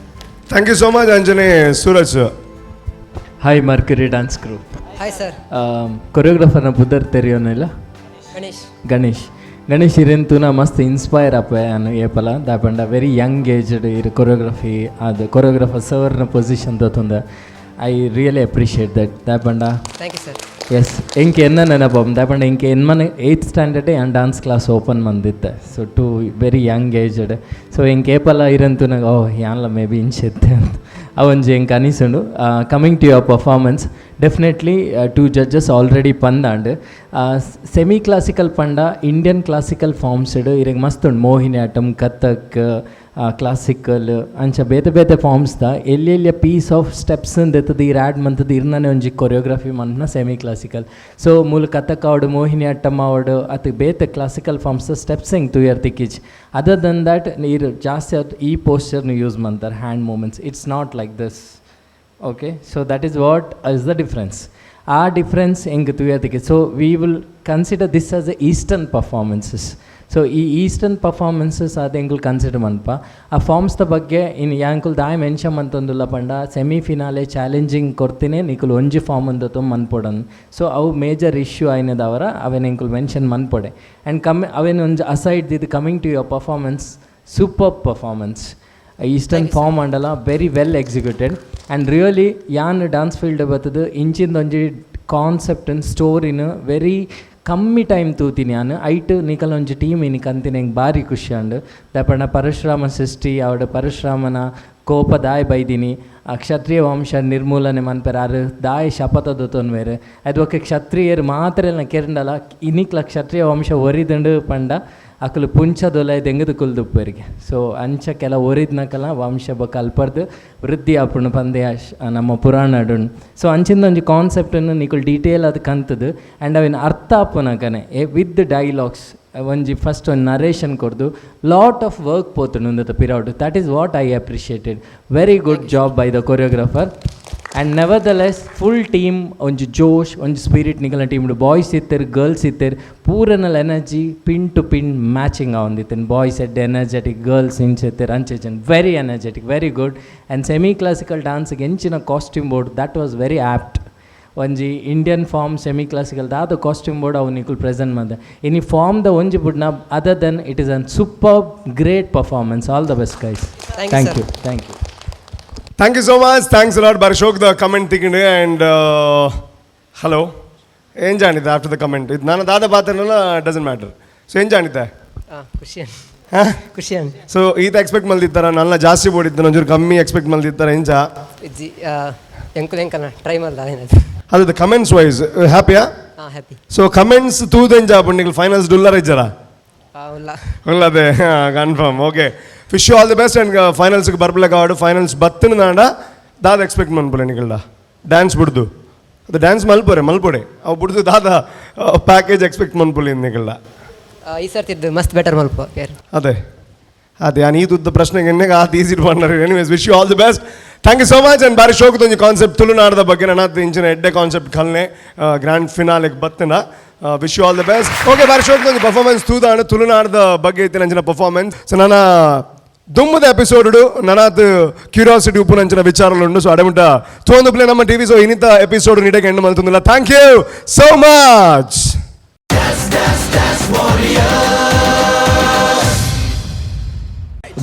Thank you so much ಅಂಜನೆ. Suraj. Hi Mercury dance crew. Hi sir. ಕೊರಿಯೋಗ್ರಾಫರ್ನ ಬುದ್ಧರ್ ತೆರಿಯೋನಿಲ್ಲ ಗಣೇಶ್ ಇರೆಂತೂನ ಮಸ್ತ್ ಇನ್ಸ್ಪೈರ್ ಅಪ್ಪೆ ಅನ್ನು ಏಪಲ ದಾಪಂಡ ವೆರಿ ಯಂಗ್ ಏಜ್ಡ್ ಇರು ಕೊರಿಯೋಗ್ರಫಿ ಅದು ಕೊರಿಯೋಗ್ರಾಫರ್ ಸರ್ನ ಪೊಸಿಷನ್ ತೊಂದ. ಐ ರಿಯಲಿ ಅಪ್ರಿಷಿಯೇಟ್ ದಟ್ ದಾಪಂಡ. Thank you sir. ಎಸ್ ಎಂಕೆ ಎನ್ನ ನೆನಪಂ ದಾಪಂಡ ಎಂಕೆ ಎನ್ಮನೆ 8th ಸ್ಟ್ಯಾಂಡರ್ಡೇ and dance class open ಮಂದಿತ್ತೆ. So to very young aged. So ಎಂಗೆ ಏಪಲ ಇರಂತೂನಾಗ ಯಾನ್ಲ ಮೇ ಬಿ ಇಂಚೆತ್ತೆ ಅಂತ ಅವೊಂಜಿ ಎಂಗೆ ಅನಿಸುಂಡು. Coming to your performance, definitely 2 judges already ಪಂದಾಂಡ್. ಸೆಮಿ ಕ್ಲಾಸಿಕಲ್ ಪಂಡ ಇಂಡಿಯನ್ ಕ್ಲಾಸಿಕಲ್ ಫಾರ್ಮ್ಸ್ಡ್ ಇರೆಗ್ ಮಸ್ತ್ ಉಂಡು. ಮೋಹಿನಿಯಾಟಂ, ಕಥಕ್, ಕ್ಲಾಸಿಕಲ್ ಅಂಚ ಬೇತೆ ಬೇತೆ ಫಾರ್ಮ್ಸ್ದ ಎಲ್ಲೆಲ್ಲಿಯ ಪೀಸ್ ಆಫ್ ಸ್ಟೆಪ್ಸ್ ಎತ್ತದ ಇರ್ ಆ್ಯಡ್ ಮಂತದ್ದು ಇರ್ನೇ ಒಂಜಿ ಕೊರಿಯೋಗ್ರಫಿ ಮಂತ್ನ ಸೆಮಿ ಕ್ಲಾಸಿಕಲ್. ಸೊ ಮೂಲ ಕಥಕ್ ಆವಡು, ಮೋಹಿನಿಯಾಟ್ಟಂ ಆವಡು ಅತ್ ಬೇತೆ ಕ್ಲಾಸಿಕಲ್ ಫಾರ್ಮ್ಸ್ ಸ್ಟೆಪ್ಸ್ ಹೆಂಗೆ ತುಯರ್ ತಿಕ್ಕಿಚ್. ಅದರ್ ದನ್ ದ್ಯಾಟ್ ನೀರು ಜಾಸ್ತಿ ಈ ಪೋಸ್ಚರ್ನ ಯೂಸ್ ಮಾಡ್ತಾರೆ, hand movements. It's not like this. Okay, so that is what is the difference. ಆ ಡಿಫ್ರೆನ್ಸ್ ಹೆಂಗೆ ತುಯರ್ತಿಗೆ. So we will consider this as a eastern performances. So ಈ ಈಸ್ಟರ್ನ್ ಪರ್ಫಾರ್ಮೆನ್ಸಸ್ ಅದು ಎಂಕುಲ್ ಕನ್ಸಿಡರ್ ಮನ್ಪ. ಆ ಫಾರ್ಮ್ಸ್ದ ಬಗ್ಗೆ ಇನ್ನು ಯಾಂಕುಲ್ ದಾಯ್ ಮೆನ್ಷನ್ ಅಂತಂದುಲ್ಲ ಪಂಡ ಸೆಮಿ ಫಿನಾಲೆ ಚಾಲೆಂಜಿಂಗ್ ಕೊಡ್ತೀನಿ ನಿಕುಲ್ ಒಂಜಿ ಫಾರ್ಮ್ ಅಂದತ್ತು ಮನ್ಪೊಡನ್. ಸೊ ಅವು ಮೇಜರ್ ಇಶ್ಯೂ ಆಯ್ನದವರ ಅವೇನು ಎಂಕುಲ್ ಮೆನ್ಷನ್ ಮನ್ಪೊಡೆ. ಆ್ಯಂಡ್ ಅವೇನು ಒಂದು ಅಸೈಡ್ ಇದು coming to your performance, super performance. Eastern form ಅಂಡಲ್ಲ very well executed. And really ಯಾನ್ ಡ್ಯಾನ್ಸ್ ಫೀಲ್ಡ್ ಬರ್ತದೆ ಇಂಚಿಂದೊಂಜಿ ಕಾನ್ಸೆಪ್ಟನ್ನು ಸ್ಟೋರಿನ ವೆರಿ ಕಮ್ಮಿ ಟೈಮ್ ತೂತೀನಿ ನಾನು ಐಟ್ ನಿಕಲ್ ಒಂಜಿ ಟೀಮ್ ಇನಿಕ್ ಅಂತೀನಿ ಹೆಂಗೆ ಭಾರಿ ಖುಷಿ ಅಂಡು ದಾಪಣ್ಣ ಪರಶುರಾಮ ಸೃಷ್ಟಿ ಅವಡ ಪರಶುರಾಮನ ಕೋಪ ದಾಯ್ ಬೈದಿನಿ ಕ್ಷತ್ರಿಯ ವಂಶ ನಿರ್ಮೂಲನೆ ಮನ್ಪೆರಾರು ದಾಯ್ ಶಪಥ ದೊತ್ತೊನ್ವೇರು ಅದು ಒಕ್ಕೆ ಕ್ಷತ್ರಿಯರು ಮಾತ್ರ ಕೆರಂಡಲ ಇನಿಕ್ಲ ಕ್ಷತ್ರಿಯ ವಂಶ ಒರಿದಂಡು ಪಂಡ ಅಕಲು ಪುಂಚದೊಲ ದೆಂಗದು ಕುಲ್ದುಪ್ಪರಿಗೆ ಸೊ ಅಂಚ ಕೆಲ ಒರಿದ್ನಕಲ ವಂಶ ಬೊಕ್ಕ ಅಲ್ಪರ್ದು ವೃದ್ಧಿ ಆಪುಂಡು ಪಂದೆ ನಮ್ಮ ಪುರಾಣ ಸೊ ಅಂಚಿಂದ ಒಂಜಿ ಕಾನ್ಸೆಪ್ಟನ್ನು ನಿಕುಲು ಡೀಟೇಲ್ ಅದು ಕಂತದು ಆ್ಯಂಡ್ ಅವಿನ ಅರ್ಥ ಆಪುನಕನೆ ವಿತ್ ಡೈಲಾಗ್ಸ್ ಒಂಜಿ ಫಸ್ಟ್ ಒಂದು ನರೇಷನ್ ಕೊಡ್ದು ಲಾಟ್ ಆಫ್ ವರ್ಕ್ ಪೋತುಂಡು ಉಂದತ ಪಿರೌಡ್ that is what I appreciated very good job by the choreographer and nevertheless full team ಒಂಜಿ ಜೋಶ್ ಒಂಜಿ ಸ್ಪಿರಿಟ್ ನಿಕಲ್ನ ಟೀಮ್ಡು ಬಾಯ್ಸ್ ಇತ್ತೇರು ಗರ್ಲ್ಸ್ ಇತ್ತೇರು ಪೂರನಲ್ energy pin to pin matching ಆವೊಂದಿತ್ತೇನು ಬಾಯ್ಸ್ ಎಡ್ ಎನರ್ಜೆಟಿಕ್ ಗರ್ಲ್ಸ್ ಇಂಚೆತ್ತೇರು ಅಂಚೆಚನ್ very energetic very good and semi classical ಡಾನ್ಸ್ಗೆ ಎಂಚಿನ ಕಾಸ್ಟ್ಯೂಮ್ ಬೋರ್ಡ್ ದಟ್ ವಾಸ್ ವೆರಿ ಆ್ಯಪ್ಟ್ ಒಂಜಿ ಇಂಡಿಯನ್ ಫಾರ್ಮ್ ಸೆಮಿ ಕ್ಲಾಸಿಕಲ್ ದಾದ ಕಾಸ್ಟ್ಯೂಮ್ ಬೋರ್ಡ್ ಅವು ನಿಕುಲ್ ಪ್ರೆಸೆಂಟ್ ಮಾಡಿದೆ ಇನಿ ಫಾರ್ಮ್ ದ ಒಂಜಿ ಬುಡ್ನ other than it is an super great performance all the best guys thank you thank you thank you so much thanks lot ಬಾರಿ ಶೋಕ್ ದ ಕಮೆಂಟ್ ತಿಕ್ಕಿಂಡು ಆ್ಯಂಡ್ ಹಲೋ ಏನು ಜಾಣಿದ್ದೆ ಆಫ್ಟರ್ ದ ಕಮೆಂಟ್ ಇದು ನಾನು ದಾದ ಪಾತ್ರನಲ್ಲ ಡಸಂಟ್ ಮ್ಯಾಟರ್ ಸೊ ಏನು ಜಾಣಿದ್ದೆ ಖುಷಿ ಸೊ ಈತ ಎಕ್ಸ್ಪೆಕ್ಟ್ ಮಲ್ದಿತ್ತಾರ ನನ್ನ ಜಾಸ್ತಿ ಬೋಡಿತ್ತು ಒಂಚೂರು ಕಮ್ಮಿ ಎಕ್ಸ್ಪೆಕ್ಟ್ ಮಲ್ದಿತ್ತಾರ ಇಂಚ ಎಂಕುಲೆಂಕನ ಟ್ರೈ ಮಾಡ್ದ ಅದು ಕಮೆಂಟ್ಸ್ ವೈಸ್ ಹ್ಯಾಪಿಯಾ ಹ್ಯಾಪಿ ಸೊ ಕಮೆಂಟ್ಸ್ ತೂದೆಂಜ ಪುಂಡಿಗಳು ಫೈನಲ್ಸ್ ಡುಲ್ಲರ್ ಇದ್ದಾರಾ ಉಳ್ಳದೆ confirm okay wish you all the best and ಫೈನಲ್ಸ್ಗೆ ಬರ್ಬಲೆ ಕಾಡು ಫೈನಲ್ಸ್ ಬತ್ತಿನ ನಾಡ ದಾದ ಎಕ್ಸ್ಪೆಕ್ಟ್ ಮನ್ಪುಲೆ ನಿಗಳ್ದ ಡ್ಯಾನ್ಸ್ ಬಿಡ್ದು ಅದು ಡ್ಯಾನ್ಸ್ ಮಲ್ಪೊಡೆ ಅವು ಬಿಡ್ದು ದಾದ ಪ್ಯಾಕೇಜ್ ಎಕ್ಸ್ಪೆಕ್ಟ್ ಮನ್ಪುಲಿ ನಿಗಳ್ದ ಈ ಸರ್ತಿದ್ದು ಮಸ್ತ್ ಬೆಟರ್ ಮಲ್ಪ ಅದೇ ನಾನು ಈ ತುದ್ದ ಪ್ರಶ್ನೆಗೆ ಎಣ್ಣೆಗೆ ಆತ ಈಸಿ ಪಂಡರ್ anyways wish you all the best thank you so much and ಬಾರಿ ಶೋಕದೊಂದು ಕಾನ್ಸೆಪ್ಟ್ ತುಳುನಾಡದ ಬಗ್ಗೆ ನನ್ನ ಇಂಚಿನ ಎಡ್ಡೆ ಕಾನ್ಸೆಪ್ಟ್ ಕಲ್ನೆ ಗ್ರ್ಯಾಂಡ್ ಫಿನಾಲೆಗೆ ಬತ್ತಿನ wish you all the best okay ಬಾರಿ ಶೋಕದೊಂದು ಪರ್ಫಾರ್ಮೆನ್ಸ್ ತೂದಾಣ ತುಳುನಾಡದ ಬಗ್ಗೆ ಇತ್ತು ನಂಚಿನ ಪರ್ಫಾರ್ಮೆನ್ಸ್ ಸೊ ನನ್ನ ದುಮ್ಮದ ಎಪಿಸೋಡು ನನ್ನದು ಕ್ಯೂರಿಯಾಸಿಟಿ ಉಪ್ಪು ನಂಚಿನ ವಿಚಾರಗಳು ಸೊ ಅಡಮುಟ ತೋಂದು ಪ್ಲೇ ನಮ್ಮ ಟಿವಿ ಸೊ ಇನ್ನಿತ ಎಪಿಸೋಡ್ ನೀಡಕ್ಕೆ ಹೆಣ್ಣು ಮಲ್ತುಂದಿಲ್ಲ thank you so much.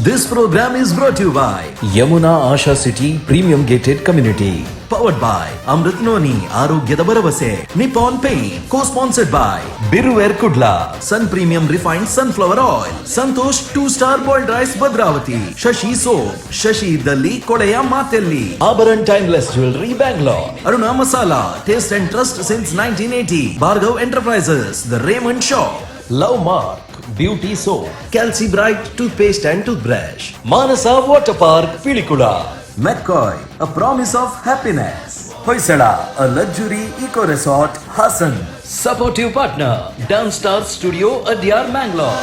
This program is brought to you by Yamuna Asha City Premium Gated Community. Powered by Amritnoni Arogyada Baravase. Nippon Paint. Co-sponsored by Biruver Kudla. Sun Premium Refined Sunflower Oil. Santosh 2-star Boiled Rice Badravati. Shashi Soap. Shashi Dalli Kodeya Matelli. Abaran Timeless Jewelry Bangalore. Aruna Masala. Taste and Trust since 1980. Bhargav Enterprises. The Raymond Shop. Love Mark. Beauty Soap, Calci Bright Toothpaste and Toothbrush, Manasa Water Park, Pilikula, McCoy, a promise of happiness, Hoysala, a luxury eco resort, Hassan, supportive partner, Downstar Studio, Adyar, Mangalore.